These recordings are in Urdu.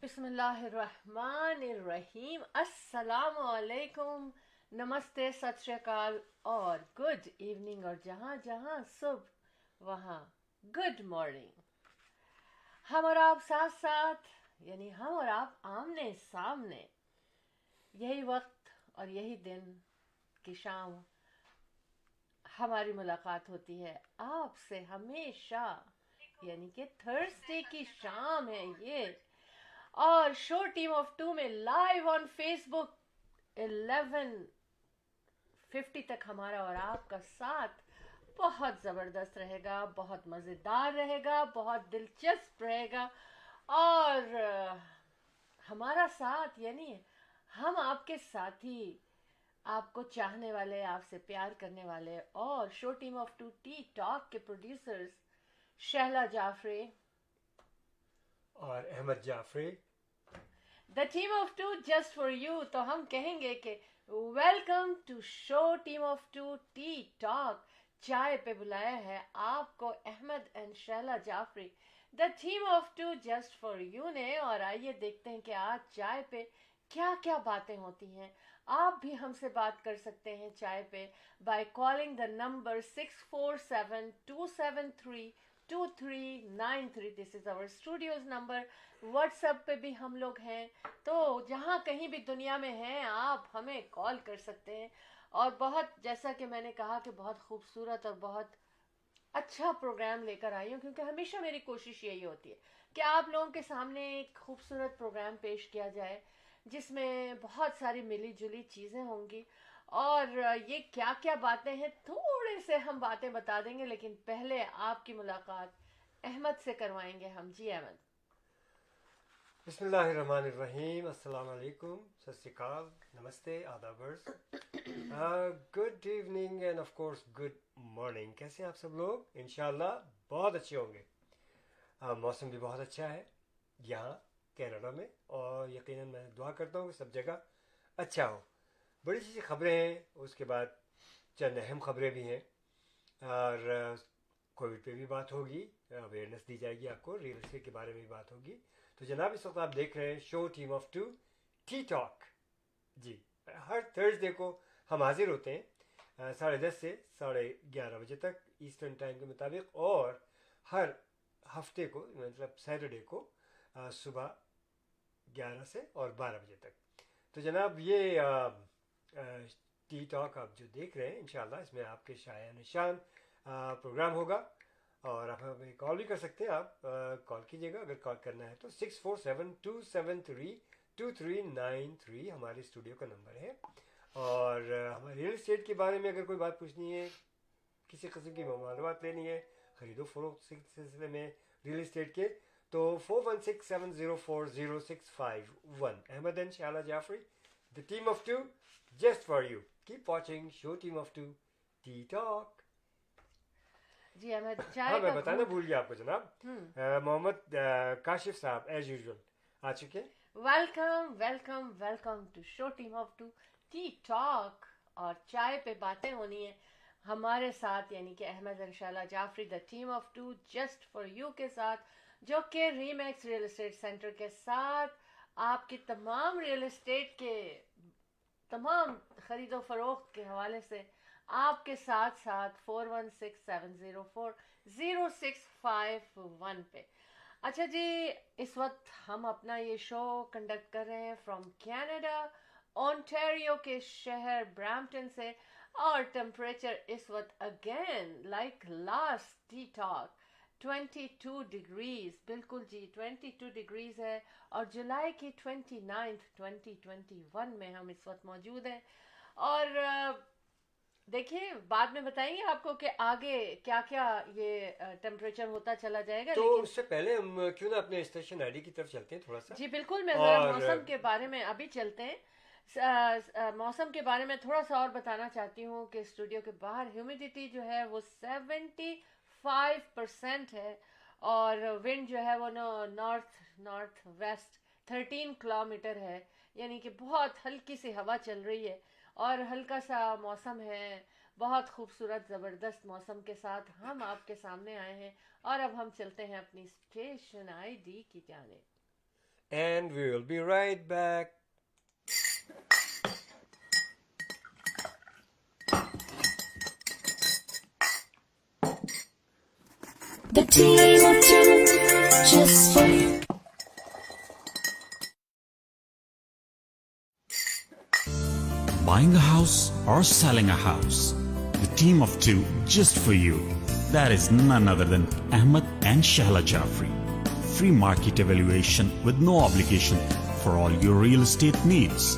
بسم اللہ الرحمن الرحیم. السلام علیکم، نمستے، ست شری اکال اور گڈ ایوننگ، اور جہاں جہاں صبح وہاں گڈ مارننگ. ہم اور آپ ساتھ ساتھ، یعنی ہم اور آپ آمنے سامنے، یہی وقت اور یہی دن کی شام ہماری ملاقات ہوتی ہے آپ سے ہمیشہ، یعنی کہ تھرسڈے کی شام ہے یہ. اور شو ٹیم آف ٹو میں لائیو آن فیس بک 11:50 تک ہمارا اور آپ کا ساتھ بہت زبردست رہے گا، بہت مزیدار رہے گا، بہت دلچسپ رہے گا. اور ہمارا ساتھ یعنی ہم آپ کے ساتھی، آپ کو چاہنے والے، آپ سے پیار کرنے والے، اور show team of two T talk کے پروڈیوسرز شہلا جعفری، اور Ahmed Jafri. The team of two just for you. تو ہم کہیں گے کہ welcome to show team of two T talk. چائے پہ بلایا ہے آپ کو Ahmed and Shehla Jafri, the team of two just for you نے. اور آئیے دیکھتے ہیں کہ آج چائے پہ کیا کیا باتیں ہوتی ہیں. آپ بھی ہم سے بات کر سکتے ہیں چائے پہ by calling the number 647-273-2393. This is our studios number. WhatsApp پہ بھی ہم لوگ ہیں، تو جہاں کہیں بھی دنیا میں ہیں آپ ہمیں کال کر سکتے ہیں. اور بہت، جیسا کہ میں نے کہا، کہ بہت خوبصورت اور بہت اچھا پروگرام لے کر آئی ہوں، کیونکہ ہمیشہ میری کوشش یہی ہوتی ہے کہ آپ لوگوں کے سامنے ایک خوبصورت پروگرام پیش کیا جائے جس میں بہت ساری ملی جلی چیزیں ہوں گی. اور یہ کیا کیا باتیں ہیں تھوڑے سے ہم باتیں بتا دیں گے، لیکن پہلے آپ کی ملاقات احمد سے کروائیں گے ہم. جی احمد. بسم اللہ الرحمن الرحیم. السلام علیکم، ست شری اکال، نمستے، آدابرس، good evening and of course good morning. کیسے ہیں آپ سب لوگ؟ انشاءاللہ بہت اچھے ہوں گے. موسم بھی بہت اچھا ہے یہاں کینیڈا میں، اور یقیناً میں دعا کرتا ہوں کہ سب جگہ اچھا ہو. بڑی سی خبریں ہیں، اس کے بعد چند اہم خبریں بھی ہیں، اور کووڈ پہ بھی بات ہوگی، اویئرنیس دی جائے گی آپ کو، ریئل اسٹیٹ کے بارے میں بھی بات ہوگی. تو جناب اس وقت آپ دیکھ رہے ہیں show team of two T talk. جی، ہر تھرسڈے کو ہم حاضر ہوتے ہیں 10:30 سے 11:30 بجے تک ایسٹرن ٹائم کے مطابق، اور ہر ہفتے کو مطلب سیٹرڈے کو صبح 11 سے اور 12 بجے تک. تو جناب یہ ٹی ٹاک آپ جو دیکھ رہے ہیں، انشاءاللہ اس میں آپ کے شایع نشان پروگرام ہوگا. اور آپ ہمیں کال بھی کر سکتے ہیں، آپ کال کیجیے گا اگر کال کرنا ہے تو. 647-273-2393 ہمارے اسٹوڈیو کا نمبر ہے. اور ہمارے ریئل اسٹیٹ کے بارے میں اگر کوئی بات پوچھنی ہے، کسی قسم کی معلومات لینی ہے خرید و فروخت کے سلسلے میں ریئل اسٹیٹ کے، تو 416-704-0651. Ahmed and Shehla Jafri, the team of two just for you. Keep watching show team of two tea talk. جی احمد، ہاں، چائے میں کا بتانا بھول گیا آپ کو جناب، محمد کاشف صاحب ایز یوزول آ چکے ہیں. Welcome welcome welcome to show team of two T talk. اور چائے پہ باتیں ہونی ہیں ہمارے ساتھ، یعنی کہ احمد اور Shehla Jafri, the team of two just for you کے ساتھ، جو کہ ریمیکس ریئل اسٹیٹ سینٹر کے ساتھ آپ کی تمام ریئل اسٹیٹ کے تمام خرید و فروخت کے حوالے سے آپ کے ساتھ ساتھ 416-704-0651 پہ. اچھا جی، اس وقت ہم اپنا یہ شو کنڈکٹ کر رہے ہیں فرام کینیڈا، اونٹیریو کے شہر برامپٹن سے. اور ٹیمپریچر اس وقت again like last T talk 22 degrees, بالکل جی 22 ڈگریز ہے. اور جولائی کی 29 2021 میں ہم اس وقت موجود ہیں. اور دیکھیے بعد میں بتائیں گے آپ کو کہ آگے کیا کیا یہ ٹیمپریچر ہوتا چلا جائے گا. تو لیکن اس سے پہلے ہم کیوں نہ اپنے اسٹیشن آئی ڈی کی طرف چلتے ہیں تھوڑا سا. جی بالکل، میں ذرا اور موسم کے بارے میں ابھی چلتے ہیں. موسم کے بارے میں تھوڑا سا اور بتانا چاہتی ہوں کہ اسٹوڈیو کے باہر ہیومیڈیٹی جو ہے وہ 75% ہے، اور ونڈ جو ہے وہ نارتھ ویسٹ 13 کلومیٹر ہے، یعنی کہ بہت ہلکی سی ہوا چل رہی ہے اور ہلکا سا موسم ہے. بہت خوبصورت زبردست موسم کے ساتھ ہم آپ کے سامنے آئے ہیں. اور اب ہم چلتے ہیں اپنی اسٹیشن آئی ڈی کی جانب. and we will be right back. The team of two, just for you. Buying a house or selling a house. The team of two just for you. That is none other than Ahmed and Shahla Jafri. Free market evaluation with no obligation for all your real estate needs.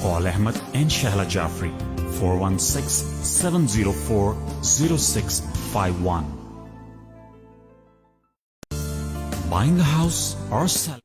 Call Ahmed and Shahla Jafri 416-704-0651. Buying a house or selling.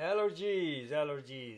Allergies,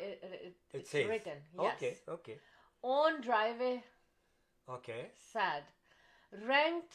It it's says. written. Yes. Okay. On driveway Okay. sad. Ranked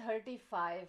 35.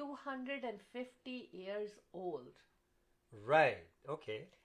250 years old. Right. Okay.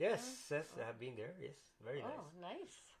Yes, I have been there. Yes, very Oh, nice. nice.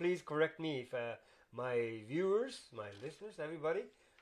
please correct me. If my viewers, my listeners, everybody,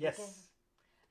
Yes.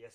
Yes.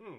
Hmm.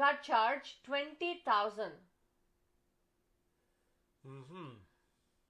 got charged 20,000.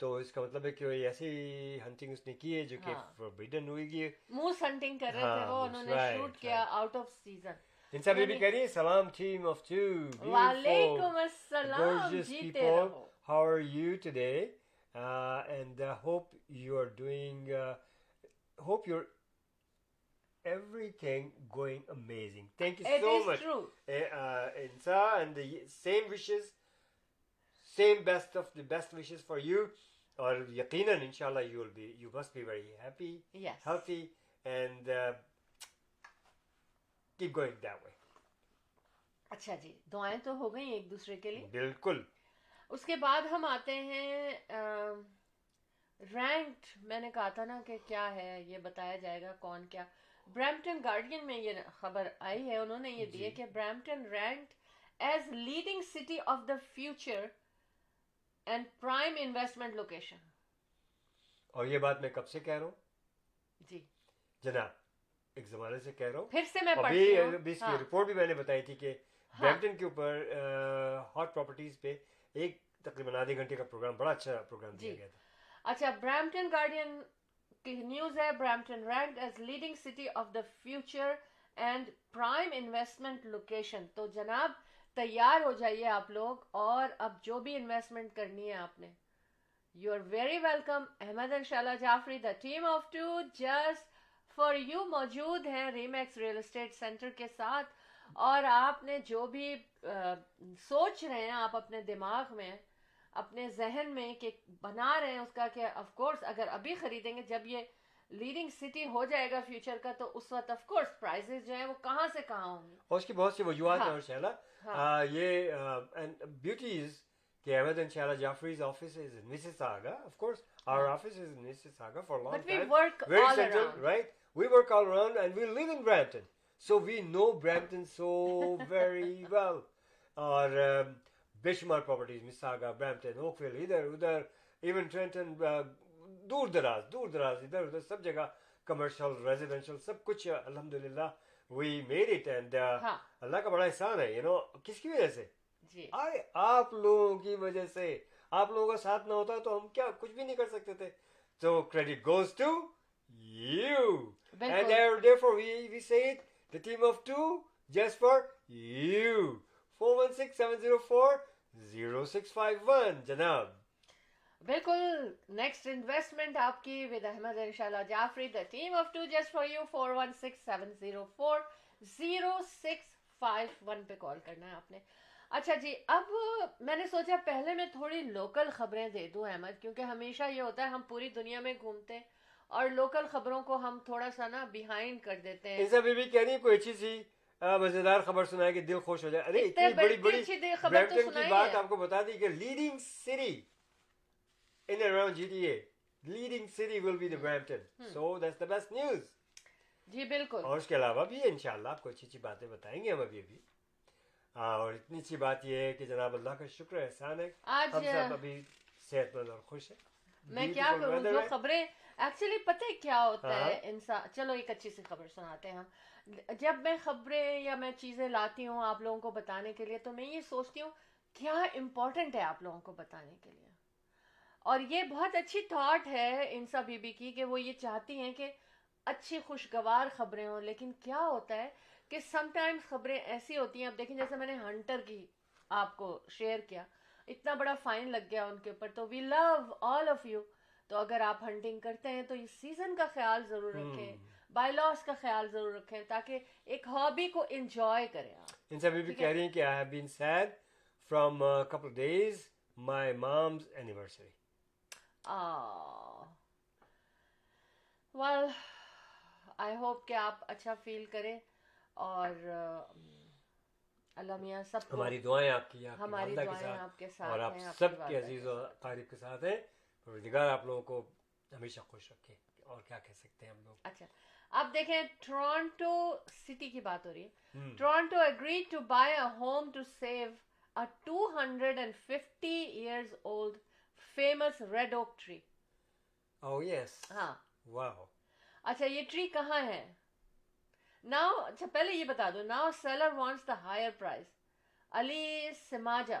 تو اس کا مطلب ہے کہ وہ ایسی ہنٹنگ اس نے کی ہے جو کہ ہاں. فوربیڈن ہوئی گی. موس ہنٹنگ کر رہے تھے ہاں، وہ, moose, انہوں نے right, شوٹ کیا آؤٹ آف سیزن. انسا بی بی کہہ رہی ہے سلام ٹیم آف ٹو وعلیکم السلام, gorgeous جیتے people. رہو. How are you today? And hope you are doing, hope you're everything going amazing. Thank you It so is much. true. Insa, and the same wishes, same best of the best wishes for you. Or yaqeenan, inshallah, you must be very happy, Yes. healthy, and keep going that way. اچھا جی, دعائیں تو ہو گئی ایک دوسرے کے لیے. بالکل. اس کے بعد ہم آتے ہیں رینکڈ. میں نے کہا تھا نا کہ کیا ہے یہ بتایا جائے گا کون کیا. برامپٹن گارڈین میں یہ خبر آئی ہے, انہوں نے یہ دی ہے کہ Brampton ranked as leading city of the future and prime investment location. اور یہ بات میں کب سے کہہ رہا ہوں جی جناب, ایک زمانے سے کہہ رہا ہوں. پھر سے میں پڑھتی ہوں. ابھی اس کی رپورٹ بھی میں نے بتائی تھی کہ برامپٹن کے اوپر ہاٹ پراپرٹیز پہ ایک تقریباً آدھے گھنٹے کا پروگرام, بڑا اچھا پروگرام دیا گیا تھا. اچھا, برامپٹن گارڈین کی نیوز ہے, Brampton ranked as leading city of the future and prime investment location. تو جناب تیار ہو جائیے آپ لوگ, اور اب جو بھی انویسٹمنٹ کرنی ہے آپ نے, you are very welcome. Ahmed ان شاء اللہ Jafri, the team of two just for you موجود ہیں ریمیکس ریئل اسٹیٹ سینٹر کے ساتھ. اور آپ نے جو بھی سوچ رہے ہیں آپ اپنے دماغ میں, اپنے ذہن میں کہ بنا رہے ہیں اس کا, کہ آف کورس اگر ابھی خریدیں گے, جب یہ لیڈنگ سٹی ہو جائے گا فیوچر کا, تو اس وقت آف کورس پرائزز جو ہیں وہ کہاں سے کہاں ہوں گے. اور اس کی بہت سی وجوہات ہیں. اور شہلا یہ بیوٹیز کہ Ahmad and Shaila Jaffrey's office is in Mississauga. Of course, our office is in Mississauga for a long But we time. work Very all central, around. right? We work all around and we live in Brampton. So we know Brampton so very well. اور بے شمار پراپرٹیز Mississauga, Brampton, Oakville, ادھر ادھر, even Trenton, دور دراز ادھر ادھر سب جگہ کمرشل, ریزیڈینشل, سب کچھ الحمدللہ we made it. And اللہ کا بڑا احسان ہے, you know, کس کی وجہ سے؟ جی آپ لوگوں کی وجہ سے. آپ لوگوں کا ساتھ نہ ہوتا تو ہم کیا کچھ بھی نہیں کر سکتے تھے. So credit goes to you. And therefore we say it, the team of two, just for you. 416-704-0651 جناب. بالکل. نیکسٹ انویسٹمنٹ آپ کی ود احمد انشاءاللہ Jafri, the team of two just for you. 416-704-0651 پہ کال کرنا ہے آپ نے. اچھا جی, اب میں نے سوچا پہلے میں تھوڑی لوکل خبریں دے دوں احمد, کیونکہ ہمیشہ یہ ہوتا ہے ہم پوری دنیا میں گھومتے ہیں اور لوکل خبروں کو ہم تھوڑا سا نا بیہائنڈ کر دیتے ہیں. انسا بی بی کہہ رہی کوئی اچھی سی مزیدار خبر سنائے کہ دل خوش ہو جائے. ارے اتنی بڑی برامپٹن کی بات آپ کو بتا دی کہ leading city in and around GTA, leading city will be the Brampton. So that's the best news. جی بالکل. اور اس کے علاوہ بھی انشاءاللہ آپ کو اچھی اچھی باتیں بتائیں گے ہم ابھی. اور اتنی اچھی بات یہ ہے کہ جناب اللہ کا شکر احسان ہے, ہم سب ابھی صحت مند اور خوش ہیں. میں کیا کروں, جو خبریں ایکچولی پتہ کیا ہوتا ہے انسان. چلو ایک اچھی سی خبر سناتے ہیں ہم. جب میں خبریں یا میں چیزیں لاتی ہوں آپ لوگوں کو بتانے کے لیے, تو میں یہ سوچتی ہوں کیا امپورٹنٹ ہے آپ لوگوں کو بتانے کے لیے. اور یہ بہت اچھی تھاٹ ہے انسا بی بی کی کہ وہ یہ چاہتی ہیں کہ اچھی خوشگوار خبریں ہوں. لیکن کیا ہوتا ہے کہ سم ٹائمز خبریں ایسی ہوتی ہیں, اب دیکھیں جیسے میں نے ہنٹر کی آپ کو شیئر کیا, اتنا بڑا فائن لگ گیا ان کے اوپر. تو وی لو آل آف یو. تو اگر آپ ہنٹنگ کرتے ہیں تو اس سیزن کا خیال ضرور رکھیں, بائی لاس کا خیال ضرور رکھیں, تاکہ ایک ہابی کو انجوائے کریں آپ. انسا بی بی کہہ رہی ہیں کہ I have been sad from a couple of days, my mom's anniversary. Well, I hope کہ آپ اچھا فیل کریں, اور اللہ میاں سب کو, ہماری دعائیں آپ کی, ہماری دعائیں آپ کے ساتھ اور آپ ہیں, سب کے عزیز و قریب کے ساتھ ہیں. پروردگار آپ لوگوں کو ہمیشہ خوش رکھے. اور کیا کہہ سکتے ہیں ہم لوگ. اچھا, اب دیکھیں ٹورانٹو سٹی کی بات ہو رہی ہے. Toronto agreed to buy a home to save a 250 years old famous red oak tree. Oh yes. ہاں. Wow. اچھا, یہ ٹری کہاں ہے now؟ اچھا پہلے یہ بتا دو. now seller wants the higher price. Ali سماجہ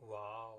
Wow,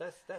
That's a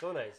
So nice.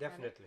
Definitely.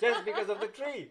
just because of the tree.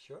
Sure.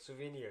souvenir.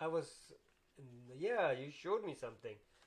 I was yeah, you showed me something.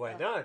Why not?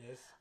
Yes.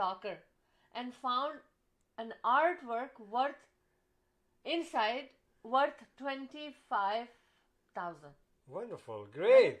locker and found an artwork inside worth 25,000 Wonderful, great.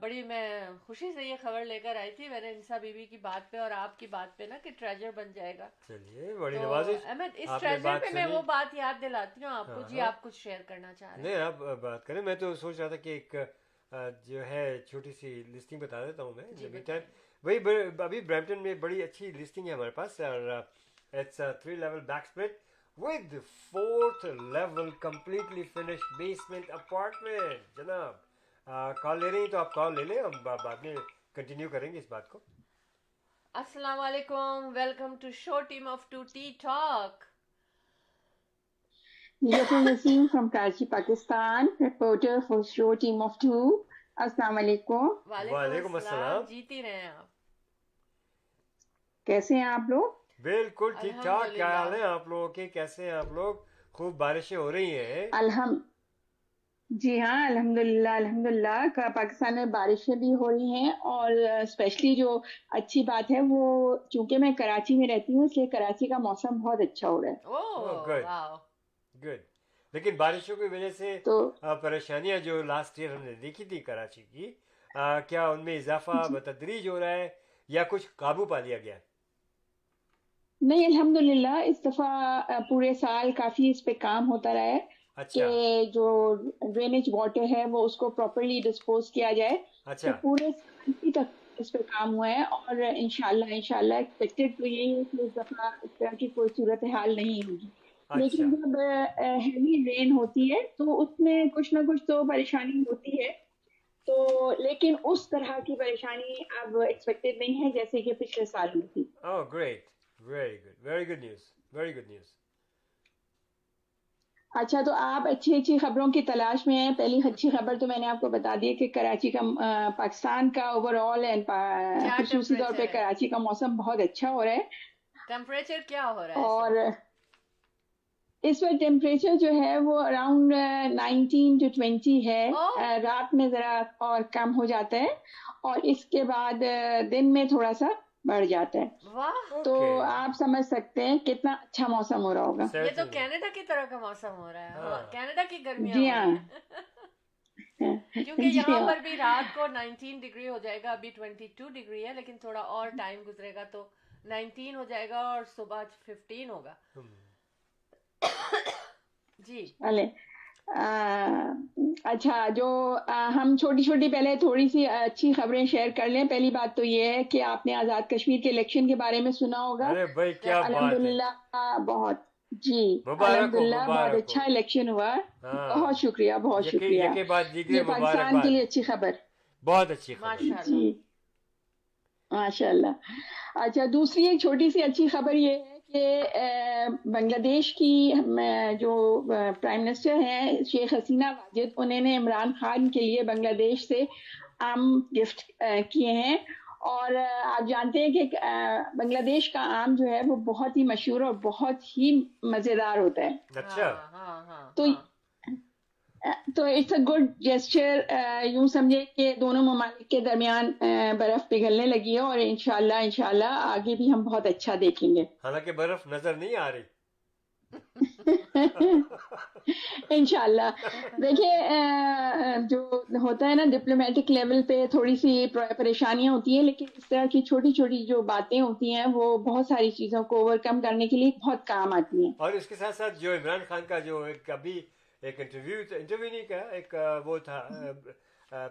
بڑی میں خوشی سے یہ خبر لے کر آئی تھی میں نے انسا بی بی کی بات پہ اور آپ کی بات پہ نا کہ ٹریجر بن جائے گا. چلیے بڑی تو نوازش. احمد اس آپ نے ٹریجر بات پہ میں سنی. وہ بات یاد دلاتی ہوں آپ کو. جی ہاں. آپ کچھ شیئر کرنا چاہ رہے ہیں؟ نہیں آپ بات کریں. میں تو سوچ رہا تھا کہ ایک جو ہے چھوٹی سی لسٹنگ بتا دیتا ہوں میں. جی وہی ابھی برمپٹن میں بڑی اچھی لسٹنگ ہے ہمارے پاس اور it's 3 level back split with 4th level completely finished basement apartment. جناب کال لے رہی ہیں تو آپ کال لے لیں, ہم بعد میں کنٹینیو کریں گے اس بات کو. السلام علیکم, welcome to show team of 2T talk. Zafar Naseem from Karachi, Pakistan, reporter for show Team of Two. Assalamu alaikum. وعلیکم السلام. جیتی رہے ہیں آپ. کیسے ہیں آپ لوگ؟ بالکل ٹھیک ٹھاک. کیا حال ہے آپ لوگوں کے؟ کیسے ہیں آپ لوگ؟ خوب بارشیں ہو رہی ہیں. جی ہاں الحمدللہ پاکستان میں بارشیں بھی ہو رہی ہیں اور اسپیشلی جو اچھی بات ہے وہ چونکہ میں کراچی میں رہتی ہوں اس لیے کراچی کا موسم بہت اچھا ہو رہا ہے. گڈ. لیکن بارشوں کی وجہ سے تو پریشانیاں جو لاسٹ ایئر ہم نے دیکھی تھی کراچی کی, کیا ان میں اضافہ بتدریج ہو رہا ہے یا کچھ قابو پا لیا گیا؟ نہیں الحمدللہ اس دفعہ پورے سال کافی اس پہ کام ہوتا رہا ہے کہ جو ڈرینیج واٹر ہے وہ اس کو پراپرلی ڈسپوز کیا جائے. تو پورے سال تک اس پہ کام ہوا ہے اور انشاءاللہ ایکسپیکٹڈ تو یہی ہے کہ اس دفعہ اس طرح کی کوئی صورتحال نہیں ہوگی. لیکن جب ہیوی رین ہوتی ہے تو اس میں کچھ نہ کچھ تو پریشانی ہوتی ہے, تو لیکن اس طرح کی پریشانی اب ایکسپیکٹڈ نہیں ہے جیسے کہ پچھلے سال میں تھی. Great, very good news. اچھا تو آپ اچھی خبروں کی تلاش میں ہیں. پہلی اچھی خبر تو میں نے آپ کو بتا دی کہ کراچی کا پاکستان کا اوور آل اینڈ خصوصی طور پہ کراچی کا موسم بہت اچھا ہو رہا ہے. ٹیمپریچر کیا ہو رہا ہے اور اس وقت ٹیمپریچر جو ہے وہ اراؤنڈ 19 to 20 ہے. رات میں ذرا اور کم ہو جاتا ہے اور اس کے بعد دن میں تھوڑا سا بڑھ جاتا ہے. تو آپ سمجھ سکتے ہیں کتنا اچھا موسم ہو رہا ہوگا. یہ تو کینیڈا کی طرح کا موسم ہو رہا ہے. کینیڈا کی گرمیاں جی ہاں کیونکہ یہاں پر بھی رات کو 19 ڈگری ہو جائے گا. ابھی 22 ڈگری ہے لیکن تھوڑا اور ٹائم گزرے گا تو 19 ہو جائے گا اور صبح 15 ہوگا. جی اچھا جو ہم چھوٹی پہلے تھوڑی سی اچھی خبریں شیئر کر لیں. پہلی بات تو یہ ہے کہ آپ نے آزاد کشمیر کے الیکشن کے بارے میں سنا ہوگا. الحمدللہ بہت الحمدللہ بہت اچھا الیکشن ہوا. بہت شکریہ یہ پاکستان کے لیے اچھی خبر, بہت اچھی خبر. جی ماشاء اللہ. اچھا دوسری ایک چھوٹی سی اچھی خبر یہ ہے کہ بنگلہ دیش کی جو پرائم منسٹر ہیں شیخ حسینہ واجد, انہوں نے عمران خان کے لیے بنگلہ دیش سے آم گفٹ کیے ہیں. اور آپ جانتے ہیں کہ بنگلہ دیش کا آم جو ہے وہ بہت ہی مشہور اور بہت ہی مزیدار ہوتا ہے. اچھا تو اٹس اے گڈ جیسچر. یوں سمجھے کہ دونوں ممالک کے درمیان برف پگھلنے لگی ہے اور انشاءاللہ آگے بھی ہم بہت اچھا دیکھیں گے. حالانکہ برف نظر نہیں آ رہی. انشاءاللہ دیکھیے جو ہوتا ہے نا ڈپلومیٹک لیول پہ تھوڑی سی پریشانیاں ہوتی ہیں لیکن اس طرح کی چھوٹی چھوٹی جو باتیں ہوتی ہیں وہ بہت ساری چیزوں کو اوور کم کرنے کے لیے بہت کام آتی ہیں. اور اس کے ساتھ ساتھ جو عمران خان کا جو ابھی ایک انٹرویو نہیں کہا, ایک وہ تھا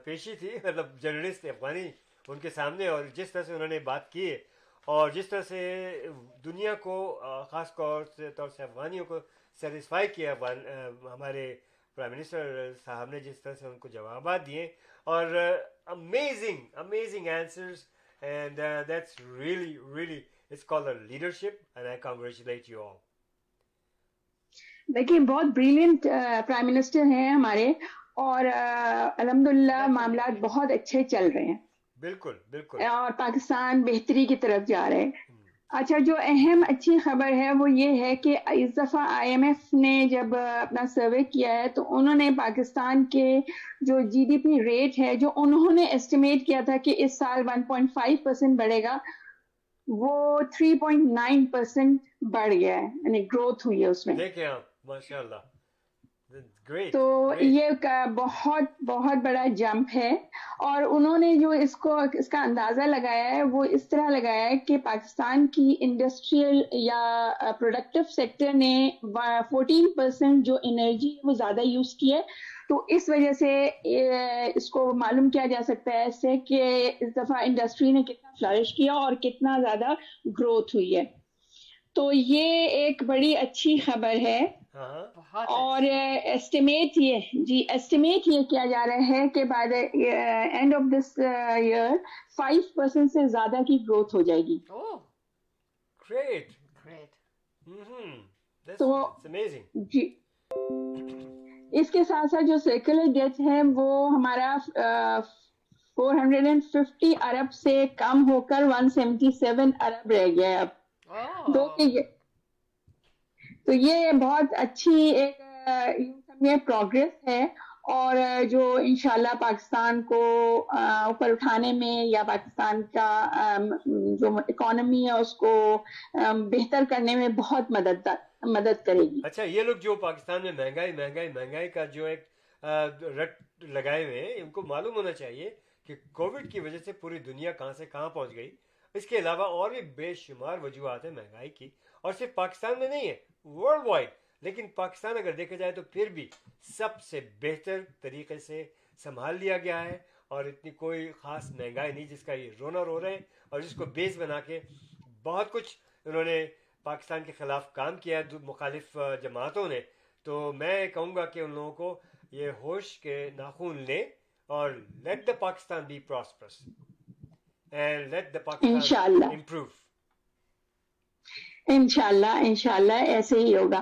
پیشی تھی, مطلب جرنلسٹ افغانی ان کے سامنے, اور جس طرح سے انہوں نے بات کی اور جس طرح سے دنیا کو خاص طور سے افغانیوں کو سیٹسفائی کیا ہمارے پرائم منسٹر صاحب نے, جس طرح سے ان کو جوابات دیے اور amazing answers, and that's really it's called a leadership and I congratulate you all. دیکھیے بہت بریلینٹ پرائم منسٹر ہیں ہمارے اور الحمدللہ معاملات بہت اچھے چل رہے ہیں. بالکل اور پاکستان بہتری کی طرف جا رہے ہیں. اچھا جو اہم اچھی خبر ہے وہ یہ ہے کہ اس دفعہ IMF نے جب اپنا سروے کیا ہے تو انہوں نے پاکستان کے جو GDP ریٹ ہے جو انہوں نے ایسٹیمیٹ کیا تھا کہ اس سال 1.5% بڑھے گا, وہ 3.9% بڑھ گیا ہے, یعنی گروتھ ہوئی ہے اس میں. دیکھیں آپ ماشاء اللہ great. تو Great. یہ ایک بہت بہت بڑا جمپ ہے. اور انہوں نے جو اس کا اندازہ لگایا ہے وہ اس طرح لگایا ہے کہ پاکستان کی انڈسٹریل یا پروڈکٹیو سیکٹر نے 14% جو انرجی وہ زیادہ یوز کی ہے. تو اس وجہ سے اس کو معلوم کیا جا سکتا ہے اس سے کہ اس دفعہ انڈسٹری نے کتنا فلرش کیا اور کتنا زیادہ گروتھ ہوئی ہے. تو یہ ایک بڑی اچھی خبر ہے. اور ایسٹیمیٹ یہ کیا جا رہا ہے کہ by the end of this year 5% سے زیادہ کی گروتھ ہو جائے گی. Great. تو That's amazing. جی اس کے ساتھ ساتھ جو سرکولر ڈیٹ ہے وہ ہمارا 450 ارب سے کم ہو کر 177 ارب رہ گیا ہے اب. تو یہ بہت اچھی ایک پروگریس ہے اور جو انشاءاللہ پاکستان کو اوپر اٹھانے میں یا پاکستان کا جو اکانومی ہے اس کو بہتر کرنے میں بہت مدد کرے گی. اچھا یہ لوگ جو پاکستان میں مہنگائی کا جو ایک رٹ لگائے ہوئے ہیں ان کو معلوم ہونا چاہیے کہ کووڈ کی وجہ سے پوری دنیا کہاں سے کہاں پہنچ گئی. اس کے علاوہ اور بھی بے شمار وجوہات ہیں مہنگائی کی اور صرف پاکستان میں نہیں ہے ورلڈ وائڈ. لیکن پاکستان اگر دیکھا جائے تو پھر بھی سب سے بہتر طریقے سے سنبھال لیا گیا ہے اور اتنی کوئی خاص مہنگائی نہیں جس کا یہ رونا رو رہے ہیں اور جس کو بیس بنا کے بہت کچھ انہوں نے پاکستان کے خلاف کام کیا مخالف جماعتوں نے. تو میں کہوں گا کہ ان لوگوں کو یہ ہوش کے ناخن لیں اور let the Pakistan be prospers and let the Pakistan improve. انشاءاللہ ایسے ہی ہوگا.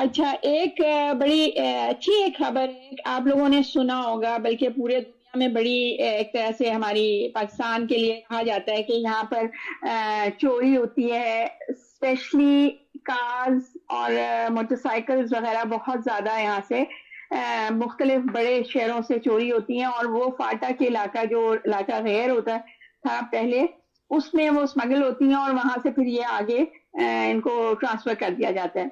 اچھا ایک بڑی اچھی ایک خبر ہے آپ لوگوں نے سنا ہوگا بلکہ پورے دنیا میں بڑی ایک طرح سے ہماری پاکستان کے لیے کہا جاتا ہے کہ یہاں پر چوری ہوتی ہے اسپیشلی کارز اور موٹر سائیکلز وغیرہ بہت زیادہ یہاں سے مختلف بڑے شہروں سے چوری ہوتی ہیں. اور وہ فاٹا کے علاقہ جو علاقہ غیر ہوتا تھا پہلے اس میں وہ اسمگل ہوتی ہیں اور وہاں سے پھر یہ آگے ان کو ٹرانسفر کر دیا جاتا ہے.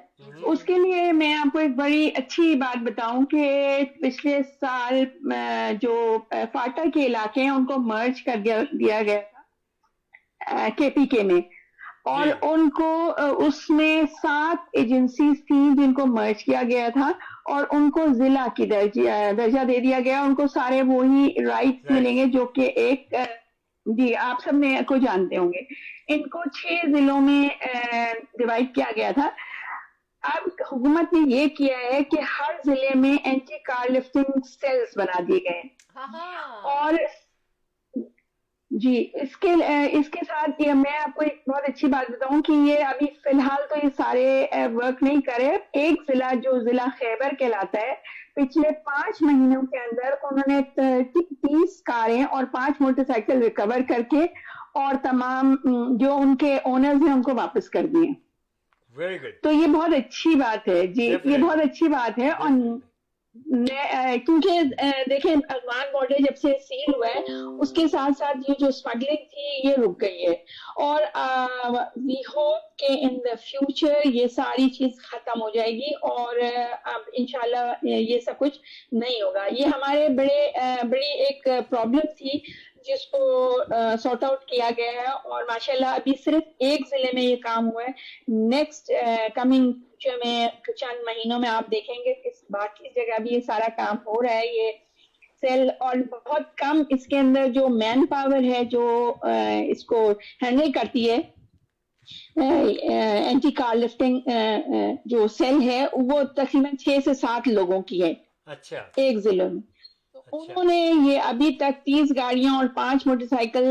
اس کے لیے میں آپ کو ایک بڑی اچھی بات بتاؤں کہ پچھلے سال جو فاٹا کے علاقے ہیں ان کو مرج کر دیا گیا تھا کے پی کے میں اور ان کو اس میں 7 ایجنسیز تھیں جن کو مرج کیا گیا تھا اور ان کو ضلع کی درجہ دے دیا گیا. ان کو سارے وہی رائٹس ملیں گے جو کہ ایک جی آپ سب میں کو جانتے ہوں گے. ان کو 6 ضلعوں میں ڈیوائڈ کیا گیا تھا. اب حکومت نے یہ کیا ہے کہ ہر ضلع میں اینٹی کار لفٹنگ سیلز بنا دیے گئے اور جی اس کے ساتھ یہ میں آپ کو ایک بہت اچھی بات بتاؤں کہ یہ ابھی فی الحال تو یہ سارے ورک نہیں کرے. ایک ضلع جو ضلع خیبر کہلاتا ہے پچھلے 5 مہینوں کے اندر انہوں نے 30 کاریں اور 5 موٹر سائیکل ریکور کر کے اور تمام جو ان کے اونرز ہیں ان کو واپس کر دیے. تو یہ بہت اچھی بات ہے جی یہ بہت اچھی بات ہے. اور کیونکہ دیکھیں افغان بارڈر جب سے سیل ہوا ہے اس کے ساتھ ساتھ یہ جو اسمگلنگ تھی یہ رک گئی ہے اور وی ہوپ کہ ان دا فیوچر یہ ساری چیز ختم ہو جائے گی اور اب انشاءاللہ یہ سب کچھ نہیں ہوگا. یہ ہمارے بڑی ایک پرابلم تھی جس کو سارٹ آؤٹ کیا گیا ہے اور ماشاءاللہ ابھی صرف ایک ضلع میں یہ کام ہوا ہے. نیکسٹ کمنگ میں چند مہینوں میں آپ دیکھیں گے کہ باقی جگہ بھی یہ سارا کام ہو رہا ہے. یہ سیل اور بہت کم اس کے اندر جو مین پاور ہے جو اس کو ہینڈل کرتی ہے اینٹی کار لفٹنگ جو سیل ہے وہ تقریباً 6 سے 7 لوگوں کی ہے ایک ضلع میں. انہوں نے یہ ابھی تک 30 گاڑیاں اور 5 موٹر سائیکل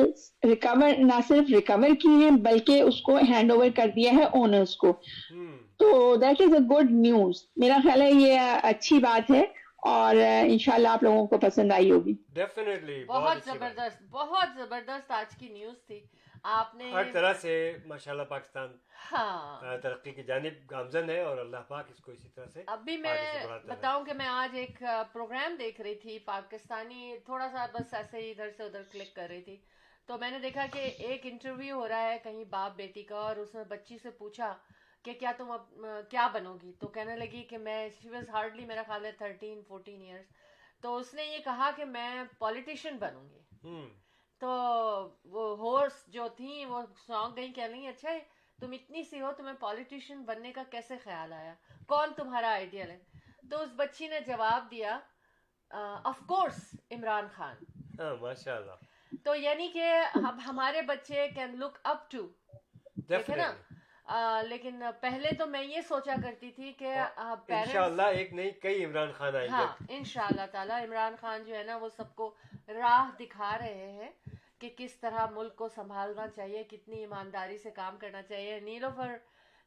ریکور نہ صرف ریکور کی ہیں بلکہ اس کو ہینڈ اوور کر دیا ہے اونرز کو. تو that is a good news. میرا خیال ہے یہ اچھی بات ہے اور انشاءاللہ آپ لوگوں کو پسند آئی ہوگی. ڈیفینیٹلی بہت زبردست آج کی نیوز تھی. آپ نے ہر طرح سے ماشاءاللہ پاکستان ترقی کی جانب گامزن ہے اور اللہ پاک اس کو اسی طرح سے. ابھی میں بتاؤں کہ میں آج ایک پروگرام دیکھ رہی تھی پاکستانی تھوڑا سا بس ایسے ہی ادھر سے ادھر کلک کر رہی تھی تو میں نے دیکھا کہ ایک انٹرویو ہو رہا ہے کہیں باپ بیٹی کا اور اس میں بچی سے پوچھا کہ کیا تم کیا بنو گی؟ تو کہنے لگی کہ میں شی واز ہارڈلی میرا خیال ہے 13-14 ایئرس. تو اس نے یہ کہا کہ میں پولیٹیشین بنوں گی. تو وہ ہوسٹ جو تھیں وہ سونگ گئی کہہ رہی اچھا تم اتنی سی ہو تمہیں پولیٹیشین بننے کا کیسے خیال آیا, کون تمہارا آئیڈیل ہے؟ تو اس بچی نے جواب دیا آف کورس عمران خان. ماشاء اللہ. تو یعنی کہ اب ہمارے بچے کین لک اپ ٹو, ٹھیک ہے نا. لیکن پہلے تو میں یہ سوچا کرتی تھی کہ انشاءاللہ ایک نہیں کئی عمران خان آئیں گے. ہاں انشاءاللہ تعالی عمران خان جو ہے نا وہ سب کو راہ دکھا رہے ہیں کہ کس طرح ملک کو سنبھالنا چاہیے, کتنی ایمانداری سے کام کرنا چاہیے. Nilofar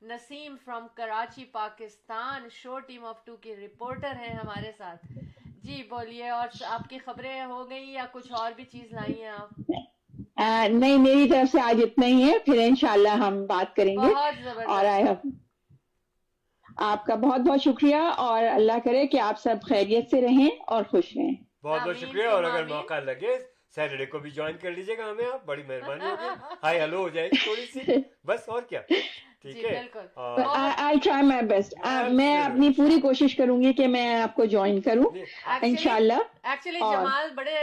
Naseem from Karachi Pakistan show team of 2 کی رپورٹر ہیں ہمارے ساتھ. جی بولیے, اور آپ کی خبریں ہو گئی یا کچھ اور بھی چیز لائی ہیں آپ؟ نہیں, میری طرف سے آج اتنا ہی ہے, پھر انشاءاللہ ہم بات کریں گے. بہت زبردست. اور آپ کا بہت بہت شکریہ, اور اللہ کرے کہ آپ سب خیریت سے رہیں اور خوش رہیں. بہت بہت شکریہ. اور اگر موقع لگے سیٹرڈے کو بھی جوائن کر لیجیے گا ہمیں, آپ بڑی مہربانی ہوگی. ہائی ہلو ہو جائے گی تھوڑی سی بس, اور کیا. ٹھیک ہے, I'll try my best. میں اپنی پوری کوشش کروں گی کہ میں آپ کو جوائن کروں انشاءاللہ. ایکچولی جمال بڑے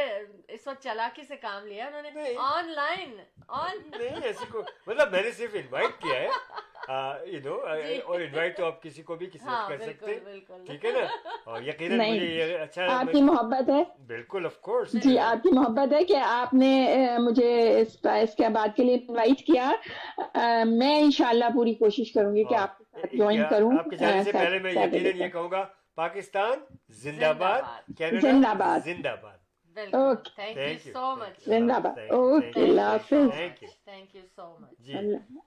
اس وقت چالاکی سے کام لیا انہوں نے, آن لائن نہیں ایسی کو مطلب میں نے صرف انوائٹ کیا ہے, اور انوائٹ تو آپ کسی کو بھی کسی وقت کر سکتے ہیں, ٹھیک ہے نا. اور یقیناً مجھے یہ اچھا, آپ کی محبت ہے. بالکل آف کورس. جی آپ کی محبت ہے کہ آپ نے مجھے اس کے بعد کے لیے انوائٹ کیا. میں انشاءاللہ پوری کوشش کروں گی کہ آپ کے ساتھ جوائن کروں. آپ کے جانے سے پہلے میں یقیناً یہ کہوں گا پاکستان زندہ باد, کینیڈا زندہ باد. زندہ باد. اوکے, تھینک یو سو مچ. زندہ باد. اوکے, اللہ حافظ. تھینک یو سو مچ.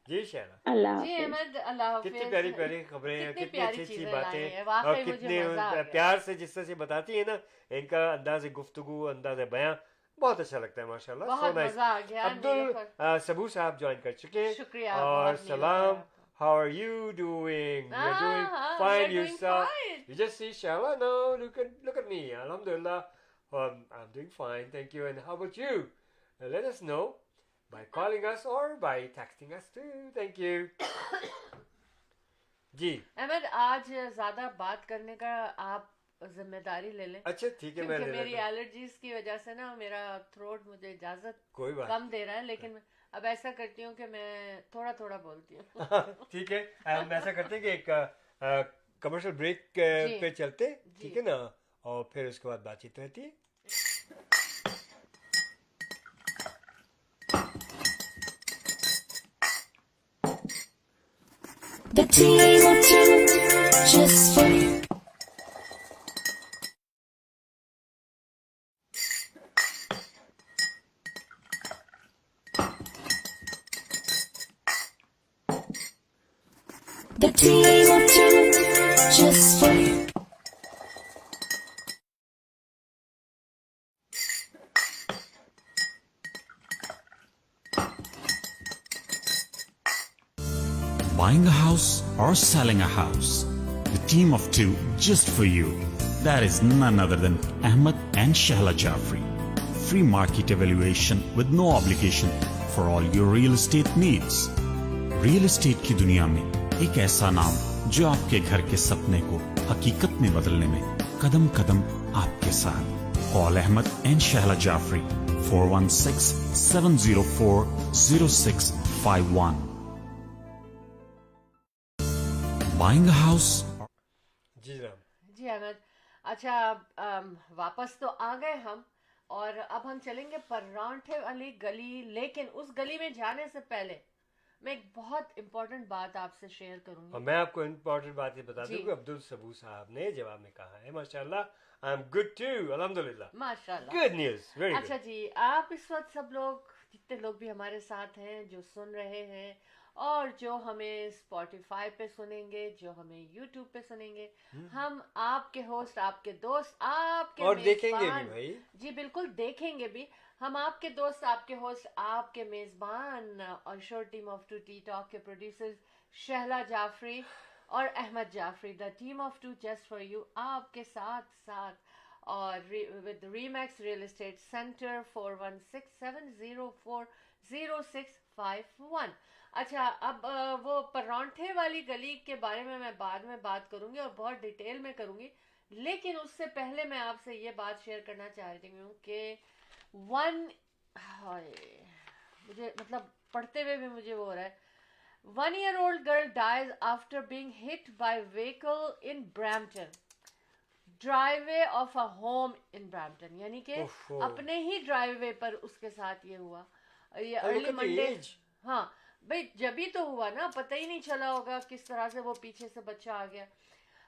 جی شہلا. اللہ جی احمد, اللہ حافظ. کتنی پیاری پیاری خبریں, کتنی اچھی اچھی باتیں, اور اور کتنے پیار سے جس طرح سے بتاتی ہے نا, ان کا انداز گفتگو, انداز بیاں بہت اچھا لگتا ہے ماشاءاللہ. بہت مزہ آ گیا. عبدل صبو صاحب جوائن کر چکے, شکریہ. اور سلام. How are you doing? You're doing fine yourself. You just see Shala now. Look at me. Alhamdulillah. I'm doing fine. Thank you. And how about you? Let us know by calling us or by texting us too. Thank you. جی احمد, آج زیادہ بات کرنے کا آپ ذمہ داری لے لیں. اچھا ٹھیک ہے. کیونکہ میری الرجیز کی وجہ سے نا میرا تھروٹ مجھے اجازت کوئی بات کم دے رہا ہے, لیکن اب ایسا کرتی ہوں کہ میں تھوڑا تھوڑا بولتی ہوں. ٹھیک ہے, ہم ایسا کرتے ہیں کہ ایک کمرشل بریک پہ چلتے, ٹھیک ہے نا, اور پھر اس کے بعد بات چیت رہتی ہے. The team of 2 just for you. The team of 2 just for you. Buying a house or selling a house, the team of 2 just for you. That is none other than Ahmed and Shahla Jafri. Free market evaluation with no obligation for all your real estate needs. Real estate کی دنیا میں ایک ایسا نام جو آپ کے گھر کے سپنے کو حقیقت میں بدلنے میں قدم قدم آپ کے ساتھ. Call Ahmed and Shahla Jafri 416-704-0651. Buying a house. جی جناب. جی احمد, اچھا واپس تو آ گئے ہم, اور اب ہم چلیں گے پرانٹھے والی گلی. لیکن اس گلی میں جانے سے پہلے میں ایک بہت امپورٹنٹ بات آپ سے شیئر کروں گی. اور میں آپ کو امپورٹنٹ بات یہ بتا دوں کہ عبدل صبو صاحب نے جواب میں کہا ہے ماشاءاللہ آئی ایم گڈ ٹو, الحمدللہ. ماشاءاللہ, گڈ نیوز, ویری گڈ. اچھا جی, آپ اس وقت سب لوگ جتنے لوگ بھی ہمارے ساتھ ہیں, جو سن رہے ہیں, اور جو ہمیں اسپوٹیفائی پہ سنیں گے, جو ہمیں یوٹیوب پہ سنیں گے, ہم آپ کے ہوسٹ, آپ کے دوست, آپ کے اور دیکھیں گے بھی میزبان, بھائی. جی بالکل دیکھیں گے بھی. ہم آپ کے دوست, آپ کے ہوسٹ, آپ کے میزبان اور show team of 2 T talk کے پروڈیوسرز شہلا جعفری اور Ahmed Jafri, the team of 2 just for you, آپ کے ساتھ ساتھ. اور with Remax real estate centre 416-704 0651. اچھا اب وہ پرونٹھے والی گلی کے بارے میں بعد میں بات کروں گی اور بہت ڈیٹیل میں کروں گی, لیکن اس سے پہلے میں آپ سے یہ بات شیئر کرنا چاہ رہی ہوں کہ مجھے مطلب پڑھتے ہوئے بھی مجھے وہ ہو رہا ہے. 1-year-old girl dies after being hit by vehicle in Brampton. Driveway of a home in Brampton, یعنی کہ اپنے ہی ڈرائیو وے پر اس کے ساتھ یہ ہوا. یہ ارلی منڈے, ہاں بھائی جبھی تو ہوا نا, پتہ ہی نہیں چلا ہوگا کس طرح سے وہ پیچھے سے بچہ آ گیا.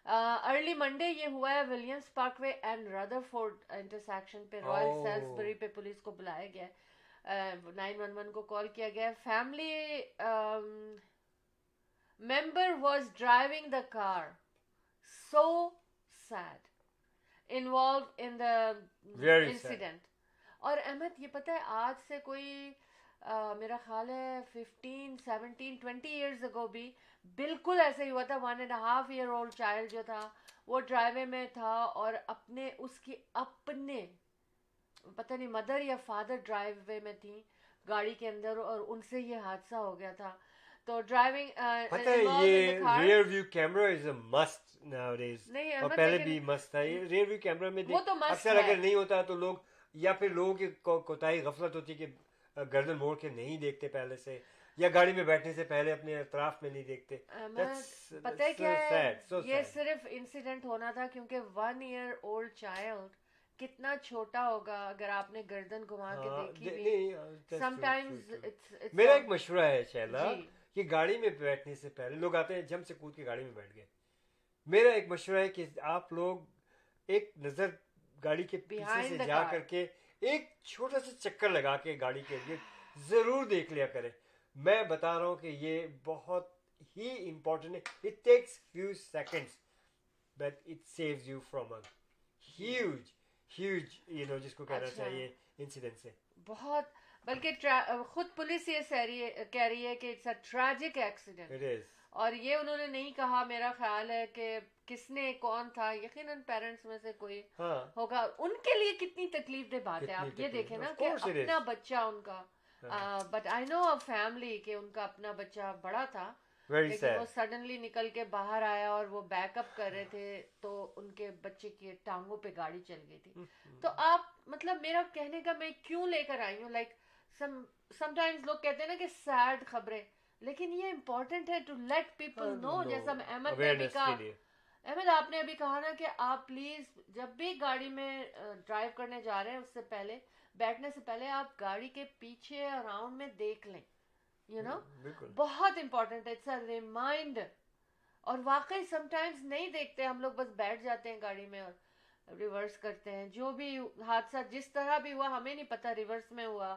ارلی منڈے یہ ہوا ہے Williams park way and Rutherford intersection پہ. رائل سیلسبری پہ پولیس کو بلایا گیا, 911 کو کال کیا گیا. Family member was driving the car. So sad. Involved in the Very incident. اور احمد یہ پتہ ہے آج سے کوئی میرا خیال ہے 15, 17, 20 years ago بھی بالکل ایسے ہی ہوا تھا. 1.5-year-old child جو تھا وہ ڈرائیو وے میں تھا اور اپنے اس کی اپنے پتہ نہیں مدر یا فادر ڈرائیو وے میں تھی گاڑی کے اندر, اور ان سے یہ حادثہ ہو گیا تھا. تو ڈرائیونگ پتہ ہے یہ rear view camera is a must nowadays, اور پہلے بھی مسٹ تھا. یہ ریئر ویو کیمرا میں اکثر اگر نہیں ہوتا تو لوگ یا پھر لوگوں کی کوتاہی غفلت ہوتی کہ گردن موڑ کے نہیں دیکھتے پہلے سے, یا گاڑی میں بیٹھنے سے پہلے اپنے اطراف میں نہیں دیکھتے. پتہ ہے کیا ہے, یہ صرف انسیڈنٹ ہونا تھا کیونکہ 1-year-old child کتنا چھوٹا ہوگا اگر آپ نے گردن گھما کے دیکھی بھی. Sometimes میرا ایک مشورہ ہے شیلا کہ گاڑی میں بیٹھنے سے پہلے لوگ آتے ہیں جم سے کود کے گاڑی میں بیٹھ گئے. میرا ایک مشورہ ہے کہ آپ لوگ ایک نظر گاڑی کے پیچھے سے جا کر کے ایک چھوٹا سا چکر لگا کے گاڑی کے لیے ضرور دیکھ لیا کریں. میں بتا رہا ہوں کہ یہ بہت ہی امپورٹنٹ ہے. It takes few seconds but it saves you from a huge جس کو کہنا چاہیے انسیڈنٹ سے. بہت, بلکہ خود پولیس یہ کہہ رہی ہے کہ اٹس اے ٹریجک ایکسیڈنٹ. اور یہ انہوں نے نہیں کہا, میرا خیال ہے کہ کس نے, کون تھا, یقیناً پیرنٹس میں سے کوئی ہوگا. ان کے لیے کتنی تکلیف دہ بات ہے, آپ یہ دیکھیں نا کہ اپنا بچہ ان کا, but I know a family کہ ان کا اپنا بچہ بڑا تھا لیکن وہ سڈنلی نکل کے باہر آیا اور وہ بیک اپ کر رہے تھے تو ان کے بچے کی ٹانگوں پہ گاڑی چل گئی تھی. تو آپ مطلب میرا کہنے کا میں کیوں لے کر آئی ہوں, لائک سم ٹائمز لوگ کہتے ہیں نا کہ سیڈ خبریں, لیکن یہ امپورٹنٹ ہے ٹو لیٹ پیپل نو. جیسا احمد نے ابھی کہا, احمد آپ نے ابھی کہا نا کہ آپ پلیز جب بھی گاڑی میں ڈرائیو کرنے جا رہے ہیں اس سے پہلے, بیٹھنے سے پہلے آپ گاڑی کے پیچھے اراؤنڈ میں دیکھ لیں. بہت امپورٹنٹ ہے, اٹس اے ریمائنڈر. اور واقعی سم ٹائمز نہیں دیکھتے ہم لوگ, بس بیٹھ جاتے ہیں گاڑی میں اور ریورس کرتے ہیں. جو بھی حادثہ جس طرح بھی ہوا ہمیں نہیں پتا ریورس میں ہوا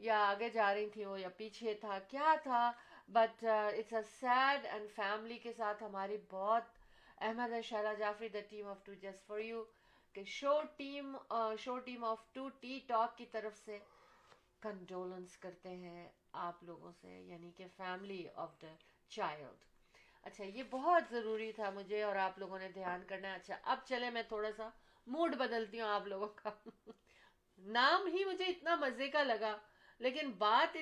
یا آگے جا رہی تھی وہ یا پیچھے تھا کیا تھا, but it's a sad. And family کے ساتھ ہماری بہت, Ahmed and Sheila Jafri the team of 2 just for you کہ show team of 2 T talk کی طرف سے کنڈولنس کرتے ہیں آپ لوگوں سے, یعنی کہ فیملی آف دا چائلڈ. اچھا یہ بہت ضروری تھا مجھے اور آپ لوگوں نے دھیان کرنا ہے. اچھا اب چلے میں تھوڑا سا موڈ بدلتی ہوں آپ لوگوں کا. نام ہی مجھے اتنا مزے کا لگا لیکن بات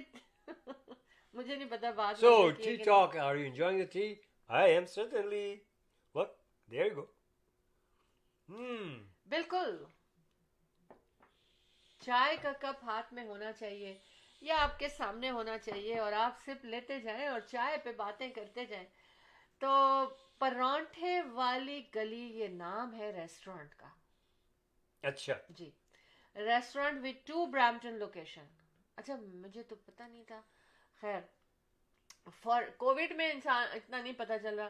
مجھے نہیں پتا بات. So tea talk, are you enjoying the tea? I am certainly. Look, there you go. بالکل چائے کا کپ ہاتھ میں ہونا چاہیے یا آپ کے سامنے ہونا چاہیے اور آپ سپ لیتے جائیں اور چائے پہ باتیں کرتے جائیں. تو پرونٹھے والی گلی یہ نام ہے ریسٹورنٹ کا. اچھا جی, ریسٹورنٹ وتھ 2 برامپٹن لوکیشن. اچھا مجھے تو پتہ نہیں تھا, خیر فار کووڈ میں انسان اتنا نہیں پتہ چل رہا.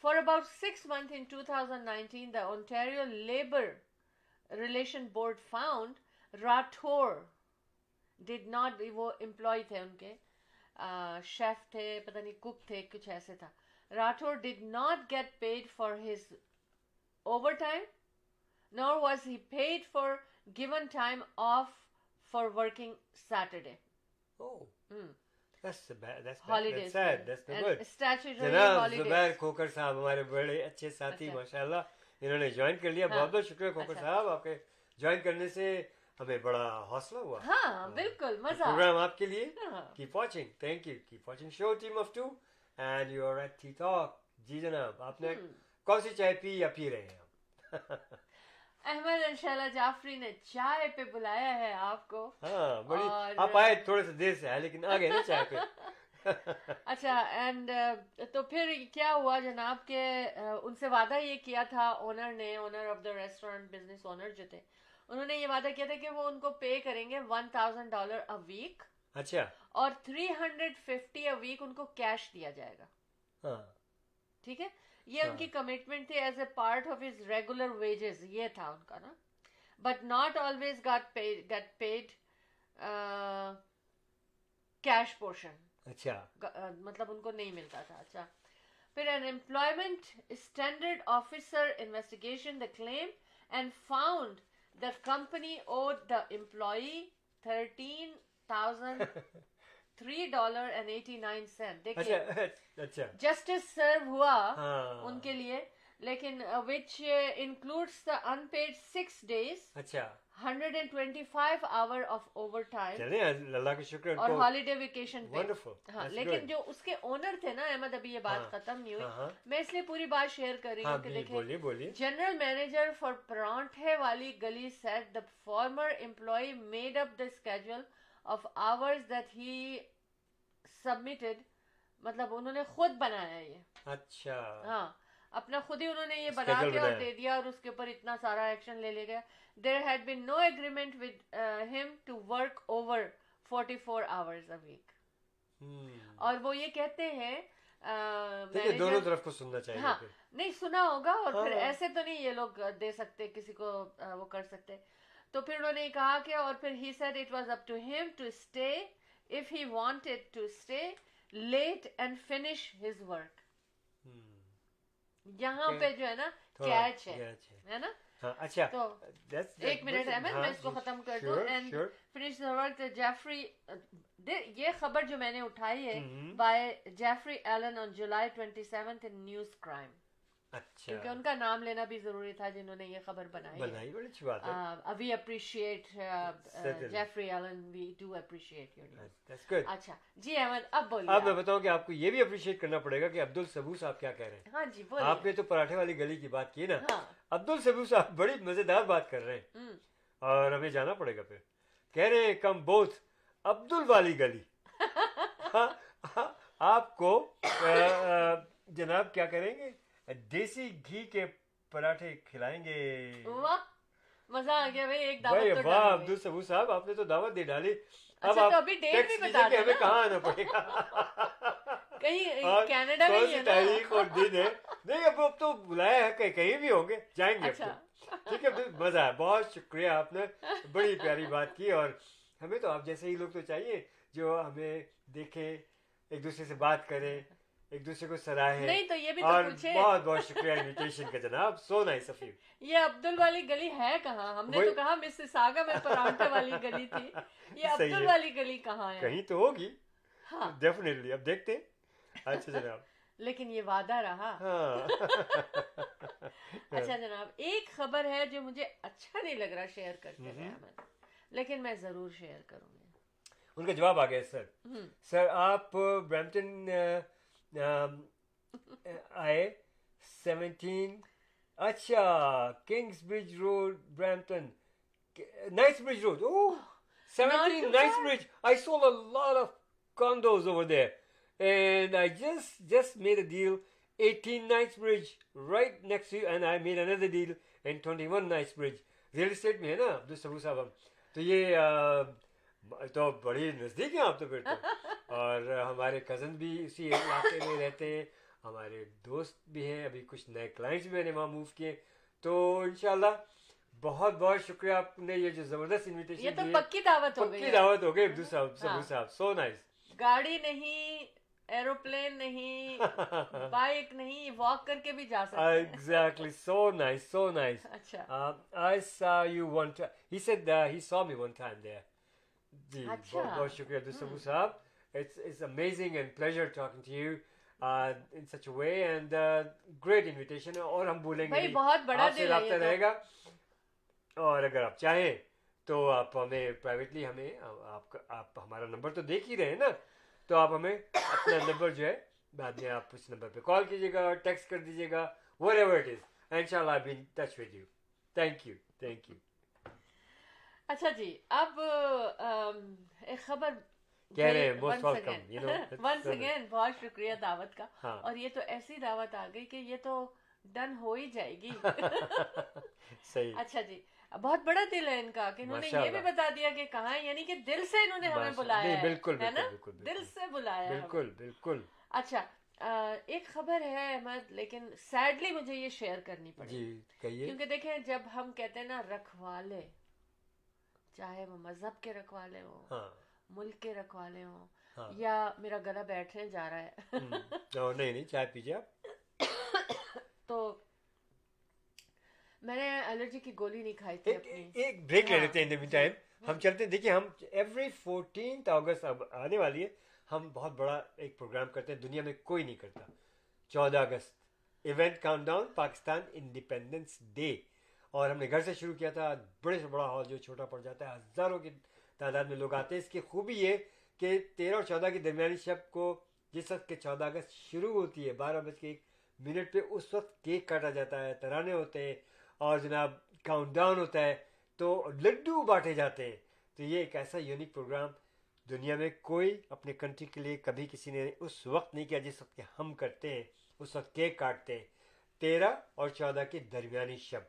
For about 6 months in 2019, the Ontario Labour Relation Board found Rathore did not, وہ امپلائی تھے ان کے, شیف تھے, پتہ نہیں کوک تھے, کچھ ایسے تھا. Rathore did not get paid for his overtime, nor was he paid for given time off for working Saturday. Oh. That's bad. That's holidays. That's sad. That's not good. Statutory جناب holidays. زبیر کھوکر صاحب ہمارے بڑے اچھے ساتھی ماشاءاللہ انہوں نے جوائن کر لیا. بہت بہت شکریہ کھوکر صاحب آپ کے جوائن کرنے سے ہمیں بڑا حوصلہ ہوا. ہاں بالکل مزہ. پروگرام آپ کے لیے. ہاں. Keep watching. Thank you. Keep watching show Team of Two and you are at Tea Talk. جی جناب آپ نے کون سی چائے پی یا پی رہے ہیں آپ؟ احمد اور شہلا جعفری نے چائے پہ بلایا ہے آپ کو. ہاں بڑی آپ آئے تھوڑے سے دیر سے آئے لیکن آ گئے نا چائے پہ. اچھا اینڈ تو پھر کیا ہوا جناب کہ ان سے وعدہ یہ کیا تھا اونر نے, owner of the restaurant business owner جو تھے, انہوں نے یہ وعدہ کیا تھا کہ وہ ان کو پے کریں گے $1,000 a week. اچھا. اور $350 a week ان کو کیش دیا جائے گا. ہاں ٹھیک ہے, یہ ان کی کمٹمنٹ تھی as a part of his regular wages, یہ تھا ان کا نا. But not always get paid cash portion. اچھا مطلب ان کو نہیں ملتا تھا. اچھا پھر an employment standard officer investigation the claim and found the company owed the employee $13,003.89. دیکھیے اچھا جسٹس سرو ہوا ان کے لیے, لیکن which includes the unpaid 6 days, اچھا 125 hour of overtime, چلیں اللہ کا شکر اور ہالیڈے ویکیشن پہ. Wonderful. ہاں That's لیکن good. جو اس کے اونر تھے نا احمد, ابھی یہ بات ختم نہیں ہوئی, میں اس لیے پوری بات شیئر کر رہی ہوں کہ دیکھیں بولیے. جنرل مینیجر فار پرانٹھے والی گلی said the former employee made up the schedule of hours that he submitted. مطلب انہوں نے خود بنایا یہ. اچھا ہاں اپنا خود ہی انہوں نے یہ بنا کے اور دے دیا, اور اس کے اوپر اتنا سارا ایکشن لے لیا گیا. There had been no agreement with him to work over 44 hours a week. اور وہ یہ کہتے ہیں دونوں طرف کو سننا چاہیے. ہاں نہیں سنا ہوگا, اور پھر ایسے تو نہیں یہ لوگ دے سکتے کسی کو وہ کر سکتے. تو پھر انہوں نے کہا کہ, اور پھر he said it was up to him to stay if he wanted to stay late and finish his work. یہاں پہ جو ہے نا کیچ ہے نا. اچھا تو ایک منٹ احمد میں اس کو ختم کر دوں. And finish the work Jeffrey, یہ خبر جو میں نے اٹھائی ہے by Jeffrey Allen on July 27 in news crime. اچھا کیونکہ ان کا نام لینا بھی ضروری تھا جنہوں نے یہ خبر بنائی. بڑی اچھی بات ہے. We appreciate Jeffrey Allen, we do appreciate your news. اچھا جی احمد اب بولیے. اب میں بتاؤں کہ آپ کو یہ بھی اپریشیٹ کرنا پڑے گا کہ عبد الصبو صاحب کیا کہہ رہے ہیں. ہاں جی بولیے. آپ نے تو پراٹھے والی گلی کی بات کی نا, عبد الصبو صاحب بڑی مزیدار بات کر رہے ہیں, اور ہمیں جانا پڑے گا. پھر کہہ رہے ہیں کم بوتھ عبدل والی گلی. آپ کو جناب کیا کریں گے, دیسی گھی کے پراٹھے کھلائیں گے. واہ مزہ آ گیا بھائی. ایک دعوت تو واہ عبد الصبو صاحب آپ نے تو دعوت دے ڈالی. اب آپ ابھی ڈیٹ بھی بتا دیں ہمیں کہاں آنا پڑے گا, کہیں کینیڈا میں ہی ہے نا. تاریخ اور دن ہے. نہیں اب تو بلایا ہے, کہیں بھی ہوں گے, جائیں گے. ٹھیک ہے مزہ ہے. بہت شکریہ, آپ نے بڑی پیاری بات کی. اور ہمیں تو آپ جیسے ہی لوگ تو چاہیے جو ہمیں دیکھیں, ایک دوسرے سے بات کریں, ایک دوسرے کو سراہیں. نہیں تو یہ بھی تو پوچھیں. بہت بہت شکریہ انویٹیشن کا جناب. So nice of you. یہ عبدل والی گلی ہے کہاں؟ ہم نے تو کہا مسیساگا میں پرانٹھے والی گلی تھی. یہ عبدل والی گلی کہاں ہے؟ کہیں تو ہوگی ڈیفینیٹلی. اب دیکھتے ہیں. اچھا جناب لیکن یہ وعدہ رہا. اچھا جناب ایک خبر ہے جو مجھے اچھا نہیں لگ رہا شیئر کرتے ہوئے, لیکن میں ضرور شیئر کروں گی. ان کا جواب آ گیا. سر آپ برمپٹن آئے 17. اچھا Kings Bridge Road Brampton, Knights Bridge Road. 17 Knights Bridge. I saw a lot of condos over there. And I just made a deal 18 Knightsbridge right next to you, and I made another deal in 21 Knightsbridge. Real estate میں ہے نا عبد الصبو صاحب. تو یہ تو بڑی نزدیک ہیں آپ تو پھر تو. اور ہمارے کزن بھی اسی علاقے میں رہتے ہیں, ہمارے دوست بھی ہیں, ابھی کچھ نئے کلائنٹس بھی میں نے وہاں موو کیے. تو انشاءاللہ بہت بہت شکریہ آپ نے یہ جو زبردست انویٹیشن. یہ تو پکی دعوت ہو گئی. پکی دعوت ہو گئی عبد الصبو صاحب. So nice. گاڑی نہیں, ایروپلین نہیں, بائک نہیں, واک کر کے بھی جا سکتے ہیں. Exactly. So nice, so nice. اچھا. I saw you one time. He said he saw me one time there. جی بہت بہت شکریہ عبد الصبو صاحب. It's amazing and pleasure talking to you in such a way, and great invitation. اور ہم بولیں گے بہت بڑا آپ سے رابطہ رہے گا. اور اگر آپ چاہیں تو آپ ہمیں پرائیویٹلی ہمیں آپ ہمارا نمبر تو دیکھ ہی رہے ہیں نا, تو آپ ہمیں اپنا نمبر جو ہے بعد میں آپ اس نمبر پہ کال کیجیے گا, ٹیکسٹ کر دیجیے گا, whatever it is. انشاءاللہ I'll be in touch with you. Thank you. اچھا جی, اب ایک خبر کہہ رہے ہیں most welcome, once again بہت شکریہ دعوت کا. اور یہ تو ایسی دعوت آ گئی کہ یہ تو ڈن ہو ہی جائے گی. صحیح. اچھا جی, بہت بڑا دل ہے ان کا کہ انہوں نے یہ بھی بتا دیا کہ کہاں, یعنی کہ دل سے انہوں نے ہمیں بلایا ہے. بالکل ہے نا, دل سے بلایا ہے. بالکل. اچھا, ایک خبر ہے احمد, لیکن سیڈلی مجھے یہ شیئر کرنی پڑی. جی کہیے. کیونکہ دیکھیں جب ہم کہتے ہیں نا رکھوالے, چاہے وہ مذہب کے رکھوالے ہوں, ملک کے رکھوالے ہوں, یا میرا گلا بیٹھنے جا رہا ہے. نہیں چائے پیجیے آپ. تو میں نے الرجی کی گولی نہیں کھائی تھی اپنی. ایک بریک لے لیتے ہیں. ان دا مین ٹائم ہم چلتے ہیں. دیکھیے ہم ایوری 14 اگست اب آنے والی ہے, ہم بہت بڑا ایک پروگرام کرتے ہیں, دنیا میں کوئی نہیں کرتا. 14 August event countdown Pakistan independence day, اور ہم نے گھر سے شروع کیا تھا. بڑے سے بڑا ہال جو چھوٹا پڑ جاتا ہے, ہزاروں کی تعداد میں لوگ آتے ہیں. اس کی خوبی یہ کہ 13 اور 14 کی درمیانی شب کو, جس وقت کہ 14 اگست شروع ہوتی ہے 12:01 پہ, اس وقت کیک کاٹا جاتا ہے, ترانے ہوتے ہیں, اور جناب کاؤنٹ ڈاؤن ہوتا ہے, تو لڈو بانٹے جاتے ہیں. تو یہ ایک ایسا یونیک پروگرام دنیا میں کوئی اپنے کنٹری کے لیے کبھی کسی نے اس وقت نہیں کیا جس وقت کہ ہم کرتے ہیں. اس وقت کیک کاٹتے ہیں 13 اور 14 کی درمیانی شب.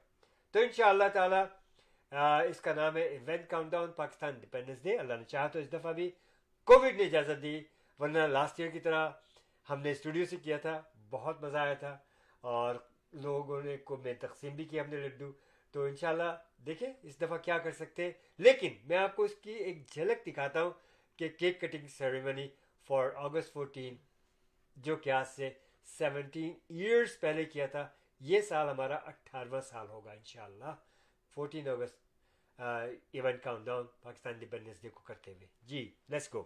تو انشاءاللہ تعالی اس کا نام ہے event countdown Pakistan independence day. اللہ نے چاہا تو اس دفعہ بھی کووڈ نے اجازت دی, ورنہ لاسٹ ایئر کی طرح ہم نے اسٹوڈیو سے کیا تھا. بہت مزہ آیا تھا, اور لوگوں نے کو میں تقسیم بھی کیا ہم نے لڈو. تو انشاءاللہ دیکھیں اس دفعہ کیا کر سکتے ہیں. لیکن میں آپ کو اس کی ایک جھلک دکھاتا ہوں کہ cake cutting ceremony for August 14 جو کہ آج سے 17 ایئرس پہلے کیا تھا. یہ سال ہمارا 18واں سال ہوگا انشاءاللہ 14 August event countdown Pakistan independence day کو کرتے ہوئے. جی لیٹس گو.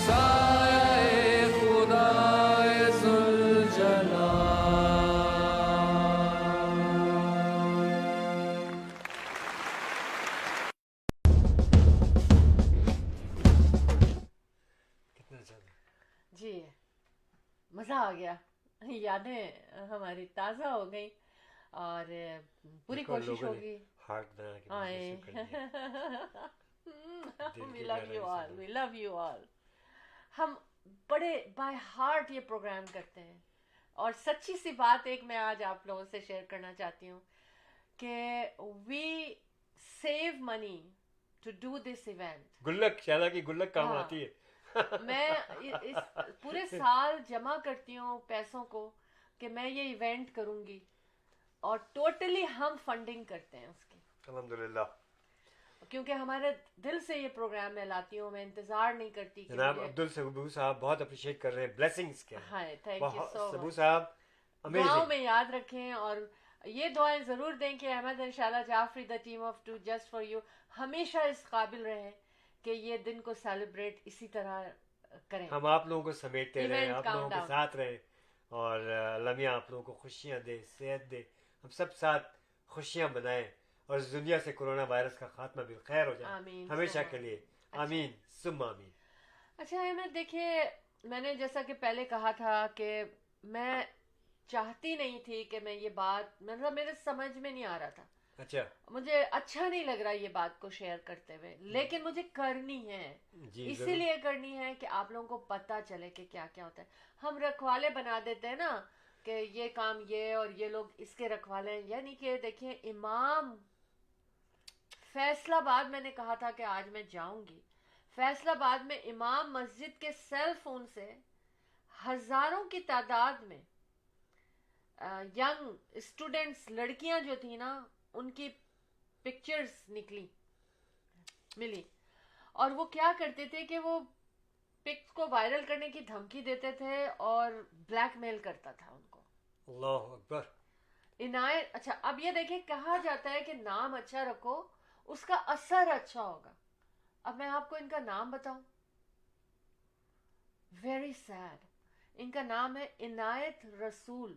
سایہ خدا آ گیا, یادیں ہماری تازہ ہو گئی اور پوری کوشش ہوگی. ہارٹ بنا کے we love you all, we love you all. ہم بڑے بائی ہارٹ یہ پروگرام کرتے ہیں, اور سچی سی بات ایک میں آج آپ لوگوں سے شیئر کرنا چاہتی ہوں کہ we save money to do this event. گلک شہلا کی گلک کام آتی ہے. میں اس پورے سال جمع کرتی ہوں پیسوں کو کہ میں یہ ایونٹ کروں گی, اور ٹوٹلی ہم فنڈنگ کرتے ہیں اس کی الحمدللہ, کیونکہ ہمارے دل سے یہ پروگرام میں لاتی ہوں, میں انتظار نہیں کرتی. جناب عبدل سبو صاحب بہت اپریشیٹ کر رہے ہیں, بلیسنگز کے. ہاں, تھینک یو سو سبو مچ. صاحب دعاؤں میں یاد رکھیں, اور یہ دعائیں ضرور دیں کہ احمد ان شاء اللہ Jafri the team of two just for you ہمیشہ اس قابل رہے کہ یہ دن کو سیلیبریٹ اسی طرح کریں. ہم آپ لوگوں کو سمیٹتے رہے, آپ لوگوں کے ساتھ رہے, اور لمحہ آپ لوگوں کو خوشیاں دے, صحت دے, ہم سب ساتھ خوشیاں منائیں, اور اس دنیا سے کرونا وائرس کا خاتمہ بالخیر ہو جائے ہمیشہ کے لیے. آمین ثم آمین. اچھا احمد, دیکھیے میں نے جیسا کہ پہلے کہا تھا کہ میں چاہتی نہیں تھی کہ میں یہ بات, مطلب میرے سمجھ میں نہیں آ رہا تھا, اچھا مجھے اچھا نہیں لگ رہا یہ بات کو شیئر کرتے ہوئے, لیکن مجھے کرنی ہے. اسی لیے کرنی ہے کہ آپ لوگوں کو پتہ چلے کہ کیا کیا ہوتا ہے. ہم رکھوالے بنا دیتے ہیں نا کہ یہ کام یہ, اور یہ لوگ اس کے رکھوالے ہیں. یعنی کہ دیکھیں, امام فیصل آباد, میں نے کہا تھا کہ آج میں جاؤں گی, فیصل آباد میں امام مسجد کے سیل فون سے ہزاروں کی تعداد میں ینگ اسٹوڈنٹس, لڑکیاں جو تھیں نا, ان کی پکچرز ملی, اور وہ کیا کرتے تھے کہ وہ پکس کو وائرل کرنے کی دھمکی دیتے تھے اور بلیک میل کرتا تھا ان کو. اللہ اکبر. عنایت, اچھا اب یہ دیکھیں, کہا جاتا ہے کہ نام اچھا رکھو اس کا اثر اچھا ہوگا. اب میں آپ کو ان کا نام بتاؤں, ویری سیڈ, ان کا نام ہے عنایت رسول.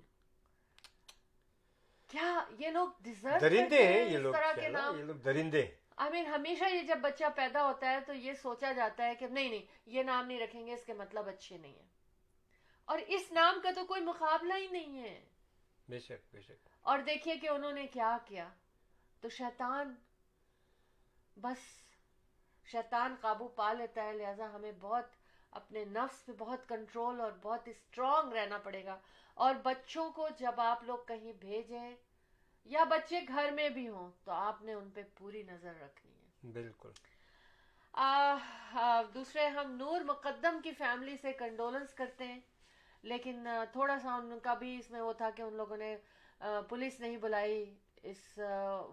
کیا یہ لوگ ڈیزرو درندے ہیں یہ اس لوگ, طرح کے نام؟ یہ لوگ درندے. I mean, ہمیشہ یہ جب بچہ پیدا ہوتا ہے تو یہ سوچا جاتا ہے کہ نہیں یہ نام نہیں رکھیں گے, اس کے مطلب اچھے نہیں ہیں, اور اس نام کا تو کوئی مقابلہ ہی نہیں ہے. بے شک بے شک. اور دیکھیے کہ انہوں نے کیا کیا, تو شیطان, بس شیطان قابو پا لیتا ہے. لہٰذا ہمیں بہت اپنے نفس پہ بہت کنٹرول اور بہت اسٹرانگ رہنا پڑے گا. اور بچوں کو جب آپ لوگ کہیں بھیجیں, یا بچے گھر میں بھی ہوں, تو آپ نے ان پہ پوری نظر رکھنی ہے. بالکل. دوسرے, ہم نور مقدم کی فیملی سے کنڈولنس کرتے ہیں, لیکن تھوڑا سا ان کا بھی اس میں وہ تھا کہ ان لوگوں نے پولیس نہیں بلائی. اس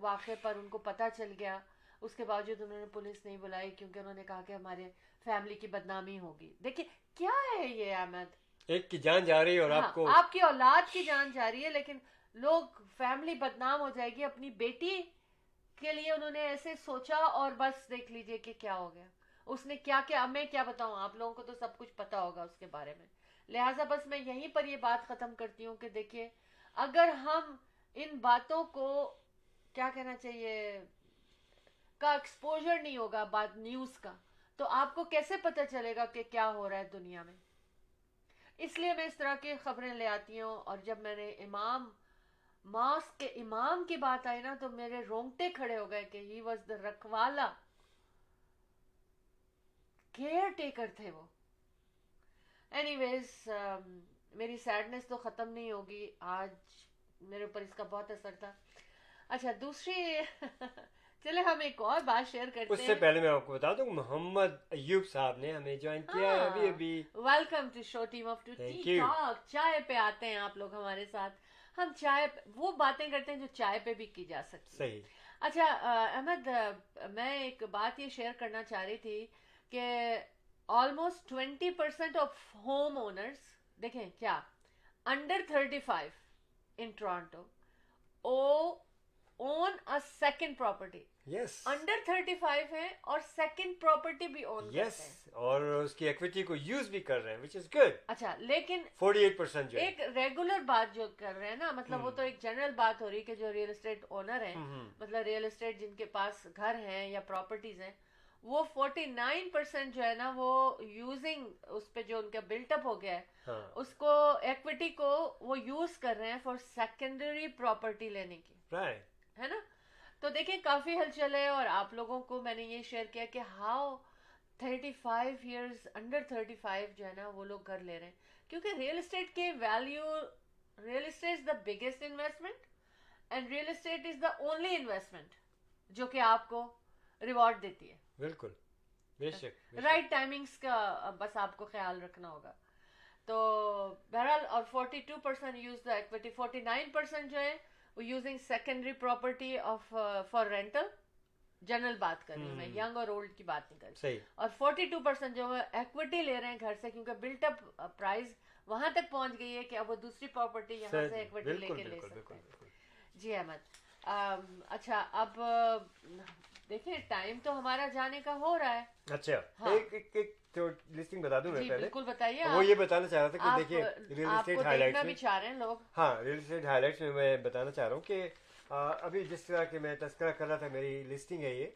واقعے پر ان کو پتہ چل گیا, اس کے باوجود انہوں نے پولیس نہیں بلائی کیونکہ انہوں نے کہا کہ ہمارے فیملی کی بدنامی ہوگی. دیکھیے کیا ہے یہ احمد, ایک کی جان جا رہی ہے, اور آپ کو, آپ کی اولاد کی جان جا رہی ہے, لیکن لوگ فیملی بدنام ہو جائے گی. اپنی بیٹی کے لیے انہوں نے ایسے سوچا, اور بس دیکھ لیجئے کہ کیا ہو گیا. اس نے کیا کیا, اب میں کیا بتاؤں, آپ لوگوں کو تو سب کچھ پتا ہوگا اس کے بارے میں. لہٰذا بس میں یہیں پر یہ بات ختم کرتی ہوں کہ دیکھیے, اگر ہم ان باتوں کو, کیا کہنا چاہیے, کا ایکسپوجر نہیں ہوگا بات نیوز کا, تو آپ کو کیسے پتہ چلے گا کہ کیا ہو رہا ہے دنیا میں. اس لیے میں اس طرح کی خبریں لے آتی ہوں. اور جب میں نے ماسک کے امام کی بات آئی نا, تو میرے رونگٹے کھڑے ہو گئے کہ ہی واز دا رکھوالا, کیئر ٹیکر تھے وہ. اینی ویز, میری سیڈنس تو ختم نہیں ہوگی, آج میرے اوپر اس کا بہت اثر تھا. اچھا دوسری چلے ہم ایک اور بات شیئر کرتے ہیں. اس سے پہلے میں آپ کو بتا دوں, محمد ایوب صاحب نے ہمیں جوائن کیا ہے ابھی. Welcome to show team of two T talk. چائے پہ آتے ہیں آپ لوگ ہمارے ساتھ, ہم چائے وہ باتیں کرتے ہیں جو چائے پہ بھی کی جا سکتی. صحیح. اچھا احمد, میں ایک بات یہ شیئر کرنا چاہ رہی تھی کہ آلموسٹ 20% آف ہوم اونرز, دیکھیں کیا, under 35 in Toronto own a second property. Yes. Under 35 ہیں اور second property بھی own کرتے ہیں. Yes. اور اس کی ایکویٹی کو یوز بھی کر رہے ہیں, which is good. اچھا لیکن 48% جو ایک ریگولر بات جو کر رہے ہیں نا, مطلب وہ تو ایک جنرل بات ہو رہی کہ جو ریئل اسٹیٹ اونر ہیں, مطلب ریئل اسٹیٹ جن کے پاس گھر ہیں یا پراپرٹیز ہیں, وہ 49% جو ہے نا وہ یوزنگ اس پہ جو ان کا بلٹ اپ ہو گیا ہے اس کو ایکوٹی کو وہ یوز کر رہے ہیں فار سیکنڈری پراپرٹی لینے کی, ہے نا. تو دیکھیں کافی ہلچل ہے, اور آپ لوگوں کو میں نے یہ شیئر کیا کہ ہاؤ 35 ایئرز انڈر 35 جو ہے نا وہ لوگ گھر لے رہے ہیں, کیونکہ ریئل اسٹیٹ کے value, real state is the biggest investment and real state is the only investment جو کہ آپ کو ریوارڈ دیتی ہے. بالکل, بے شک, رائٹ ٹائمنگس کا بس آپ کو خیال رکھنا ہوگا. تو بہرحال, اور 42% یوز دا ایکوٹی, 49% جو ہے وہ using secondary property of for rental. General بات کر رہی ہوں میں, ینگ اور اولڈ کی بات نہیں کر رہی. اور 42% جو ہے ایکوٹی لے رہے ہیں گھر سے, کیونکہ بلٹ اپ پرائز وہاں تک پہنچ گئی ہے کہ اب وہ دوسری پراپرٹی یہاں سے ایکوٹی لے کے لے سکتے ہیں. جی احمد, اچھا اب دیکھیں ٹائم تو ہمارا جانے کا ہو رہا ہے. اچھا, ایک تو لسٹنگ بتا دوں میں پہلے. بالکل بتائیے. وہ یہ بتانا چاہ رہا تھا کہ دیکھیے ریئل اسٹیٹ ہائی لائٹس بھی چاہ رہے ہیں لوگ. ہاں, ریئل اسٹیٹ ہائی لائٹس میں بتانا چاہ رہا ہوں کہ ابھی جس طرح کہ میں تذکرہ کر رہا تھا, میری لسٹنگ ہے یہ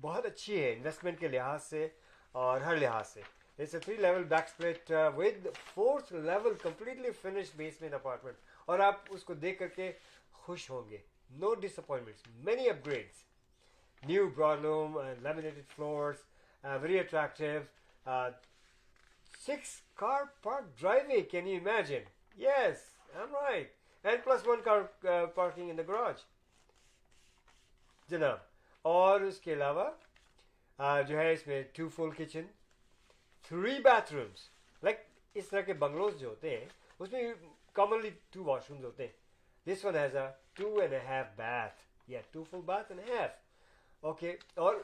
بہت اچھی ہے انویسٹمنٹ کے لحاظ سے اور ہر لحاظ سے. It's a 3 level back split with 4th level completely finished basement apartment, اور آپ اس کو دیکھ کر کے خوش ہوں گے. نو ڈس appointments, many up grades, new broad loom, laminated floors, very attractive. 6 car park driveway, can you imagine? Yes, I'm right. And plus 1 car parking in the garage. جناب, اور اس کے علاوہ جو ہے اس میں 2 full kitchen, 3 bathrooms. Like اس طرح کے بنگلوز جو ہوتے ہیں اس میں commonly 2 washrooms ہوتے ہیں. This one has a 2.5 bath. Yeah, 2 full bath and a half. Okay, اور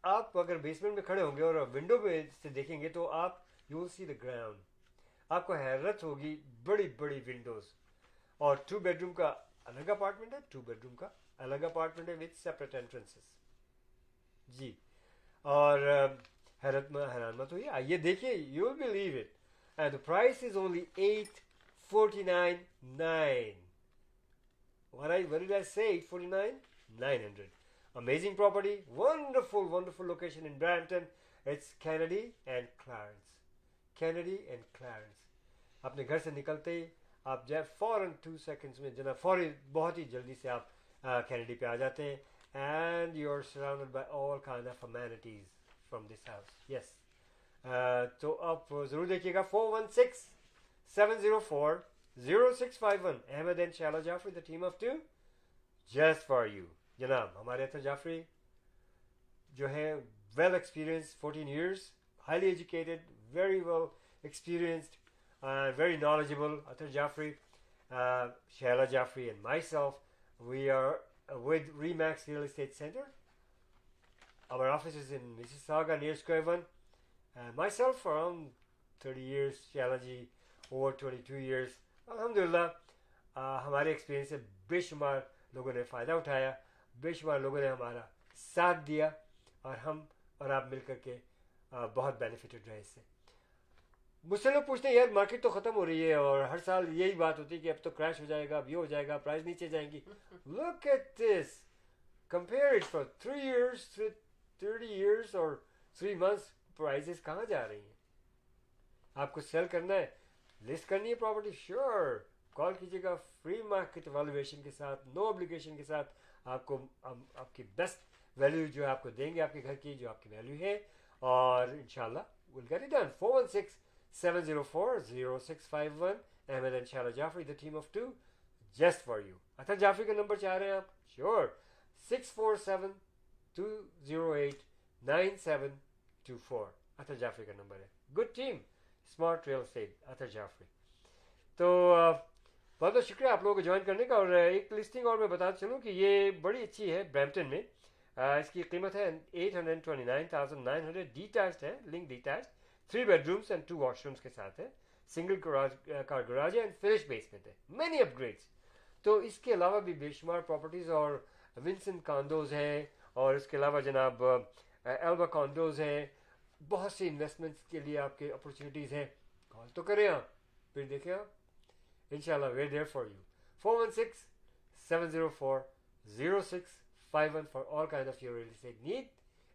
آپ اگر بیسمنٹ میں کھڑے ہوں گے اور ونڈو پہ سے دیکھیں گے تو آپ you will C the ground, آپ کو حیرت ہوگی, بڑی بڑی ونڈوز. اور 2 بیڈروم کا الگ اپارٹمنٹ ہے, 2 بیڈروم کا الگ اپارٹمنٹ ہے وتھ سیپریٹ انٹرنسز. جی, اور حیران مت ہوئیے, آئیے دیکھیے, you will believe it. And the price is only 849.9. What did I say? 849,900. Amazing property, wonderful, wonderful location in Brampton. It's Kennedy and Clarence. Kennedy and Clarence. اپنے گھر سے نکلتے ہی آپ جائے فوراً 2 seconds میں جناب, فوری بہت ہی جلدی سے آپ کینیڈی پہ آ جاتے ہیں. And you're surrounded by all kind of amenities from this house. Yes. تو آپ ضرور دیکھیے گا. 416-704-0651. Ahmed and Shala Jaffrey, the team of 2, just for you. جناب, ہمارے اطہر جعفری جو ہے well experience, 14 years, highly educated, very well experienced, very knowledgeable. Athar Jaffrey, Shayla Jaffrey and myself, we are with Remax Real Estate Center. Our office is in Mississauga near Square One. Myself around 30 years, Shayla ji over 22 years. Alhamdulillah, ہمارے ایکسپیرینس سے بے شمار لوگوں نے فائدہ اٹھایا, بے شمار لوگوں نے ہمارا ساتھ دیا, اور ہم اور آپ مل کر کے بہت بینیفٹڈ رہے اس سے. مجھ سے لوگ پوچھتے ہیں یار مارکیٹ تو ختم ہو رہی ہے, اور ہر سال یہی بات ہوتی ہے کہ اب تو کریش ہو جائے گا, اب یہ ہو جائے گا, پرائز نیچے جائیں گی. Look at this, compare it for 3 years, 30 years اور 3 months, پرائزز کہاں جا رہی ہیں. آپ کو سیل کرنا ہے, لسٹ کرنی ہے پراپرٹی, شیور کال کیجیے گا, فری مارکیٹ ایویلویشن کے ساتھ, نو obligation کے ساتھ آپ کو آپ کی بیسٹ ویلیو جو ہے آپ کو دیں گے آپ کے گھر کی, جو آپ کی ویلیو ہے, اور انشاءاللہ we'll get it done. 416-704-0651. Ahmed and Shala Jaffrey, the team of 2, just for you. اطہر جعفری کا نمبر چاہ رہے ہیں آپ, شیور 647-208-9724. اطہر جعفری کا نمبر ہے. Good team, smart real estate, Athar Jafri. تو بہت بہت شکریہ آپ لوگوں کو جوائن کرنے کا. اور ایک لسٹنگ اور میں بتا چلوں کہ یہ بڑی اچھی ہے برمپٹن میں. اس کی قیمت ہے 829,900. ڈیٹیچڈ ہے, link detached, 3 bedrooms and 2 washrooms کے ساتھ ہے. سنگل کار گراج ہے, اینڈ فنش بیسمنٹ ہے. مینی اپ گریڈس. تو اس کے علاوہ بھی بے شمار پراپرٹیز اور ونسنٹ کانڈوز ہیں, اور اس کے علاوہ جناب ایلبا کانڈوز ہیں. بہت سی انویسٹمنٹس کے لیے آپ کے اپرچونیٹیز ہیں. کال تو کریں آپ, پھر دیکھیں آپ, انشاءاللہ we're there for you. 416-704-0651 for all kinds of your real estate need.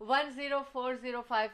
10405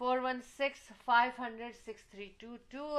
416-500-6322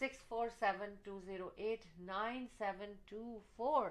647-208-9724.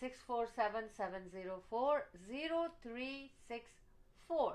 647-704-0364.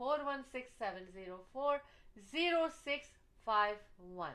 416-704-0651.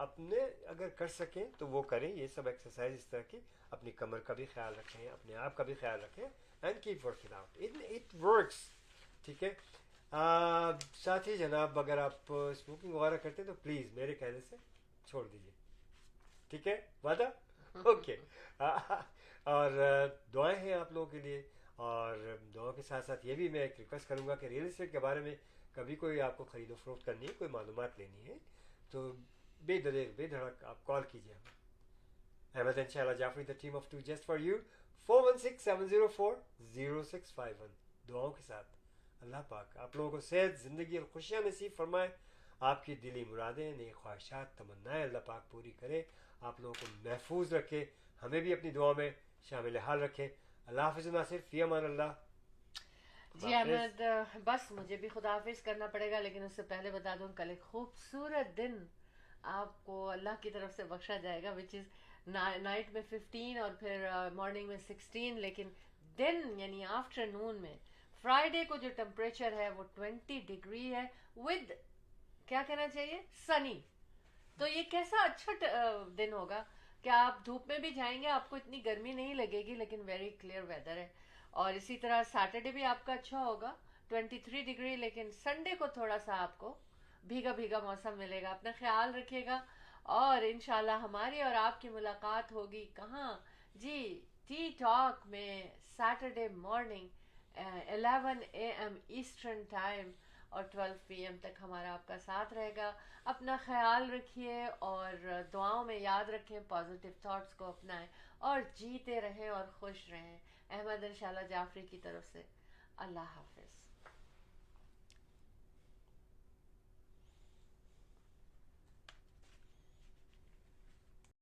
اپنے اگر کر سکیں تو وہ کریں. یہ سب ایکسرسائز اس طرح کی, اپنی کمر کا بھی خیال رکھیں, اپنے آپ کا بھی خیال رکھیں, and keep working out, it works. ٹھیک ہے. ساتھ ہی جناب اگر آپ اسموکنگ وغیرہ کرتے ہیں تو پلیز میرے کہنے سے چھوڑ دیجیے. ٹھیک ہے, وعدہ؟ اوکے. اور دعائیں ہیں آپ لوگوں کے لیے, اور دعاؤں کے ساتھ ساتھ یہ بھی میں ایک ریکویسٹ کروں گا کہ ریئل اسٹیٹ کے بارے میں کبھی کوئی آپ کو خرید و فروخت کرنی ہے, کوئی معلومات لینی ہے, تو بے دھڑک آپ کال کیجیے ہمیں. Ahmed and Shehla Jafri, the team of two just for you, 416-704-0651. دعاؤں کے ساتھ اللہ پاک آپ لوگوں کو صحت, زندگی اور خوشیاں نصیب فرمائے. آپ کی دلی مرادیں, نیک خواہشات, تمنائیں اللہ پاک پوری کرے. آپ لوگوں کو محفوظ رکھے, ہمیں بھی اپنی دعا میں شامل حال رکھے. اللہ حافظ ناصر, فی امان اللہ. جی احمد, بس مجھے بھی خدا حافظ کرنا پڑے گا, لیکن اس سے پہلے بتا دوں کل ایک خوبصورت دن آپ کو اللہ کی طرف سے بخشا جائے گا, وچ از نائٹ میں 15 اور پھر مارننگ میں 16, لیکن دن یعنی آفٹر نون میں فرائیڈے کو جو ٹمپریچر ہے وہ 20 ڈگری ہے, ود کیا کہنا چاہیے, سنی. تو یہ کیسا اچھا دن ہوگا کہ آپ دھوپ میں بھی جائیں گے, آپ کو اتنی گرمی نہیں لگے گی, لیکن ویری کلیئر ویدر ہے. اور اسی طرح سیٹرڈے بھی آپ کا اچھا ہوگا, 23 ڈگری, لیکن سنڈے کو تھوڑا سا آپ کو بھیگا بھیگا موسم ملے گا. اپنا خیال رکھیے گا, اور انشاءاللہ ہماری اور آپ کی ملاقات ہوگی کہاں جی, ٹی ٹاک میں, Saturday morning 11 AM eastern time اور 12 PM تک ہمارا آپ کا ساتھ رہے گا. اپنا خیال رکھیے اور دعاؤں میں یاد رکھیں, پازیٹیو تھاٹس کو اپنائیں اور جیتے رہیں اور خوش رہیں. احمد انشاءاللہ جعفری کی طرف سے اللہ حافظ.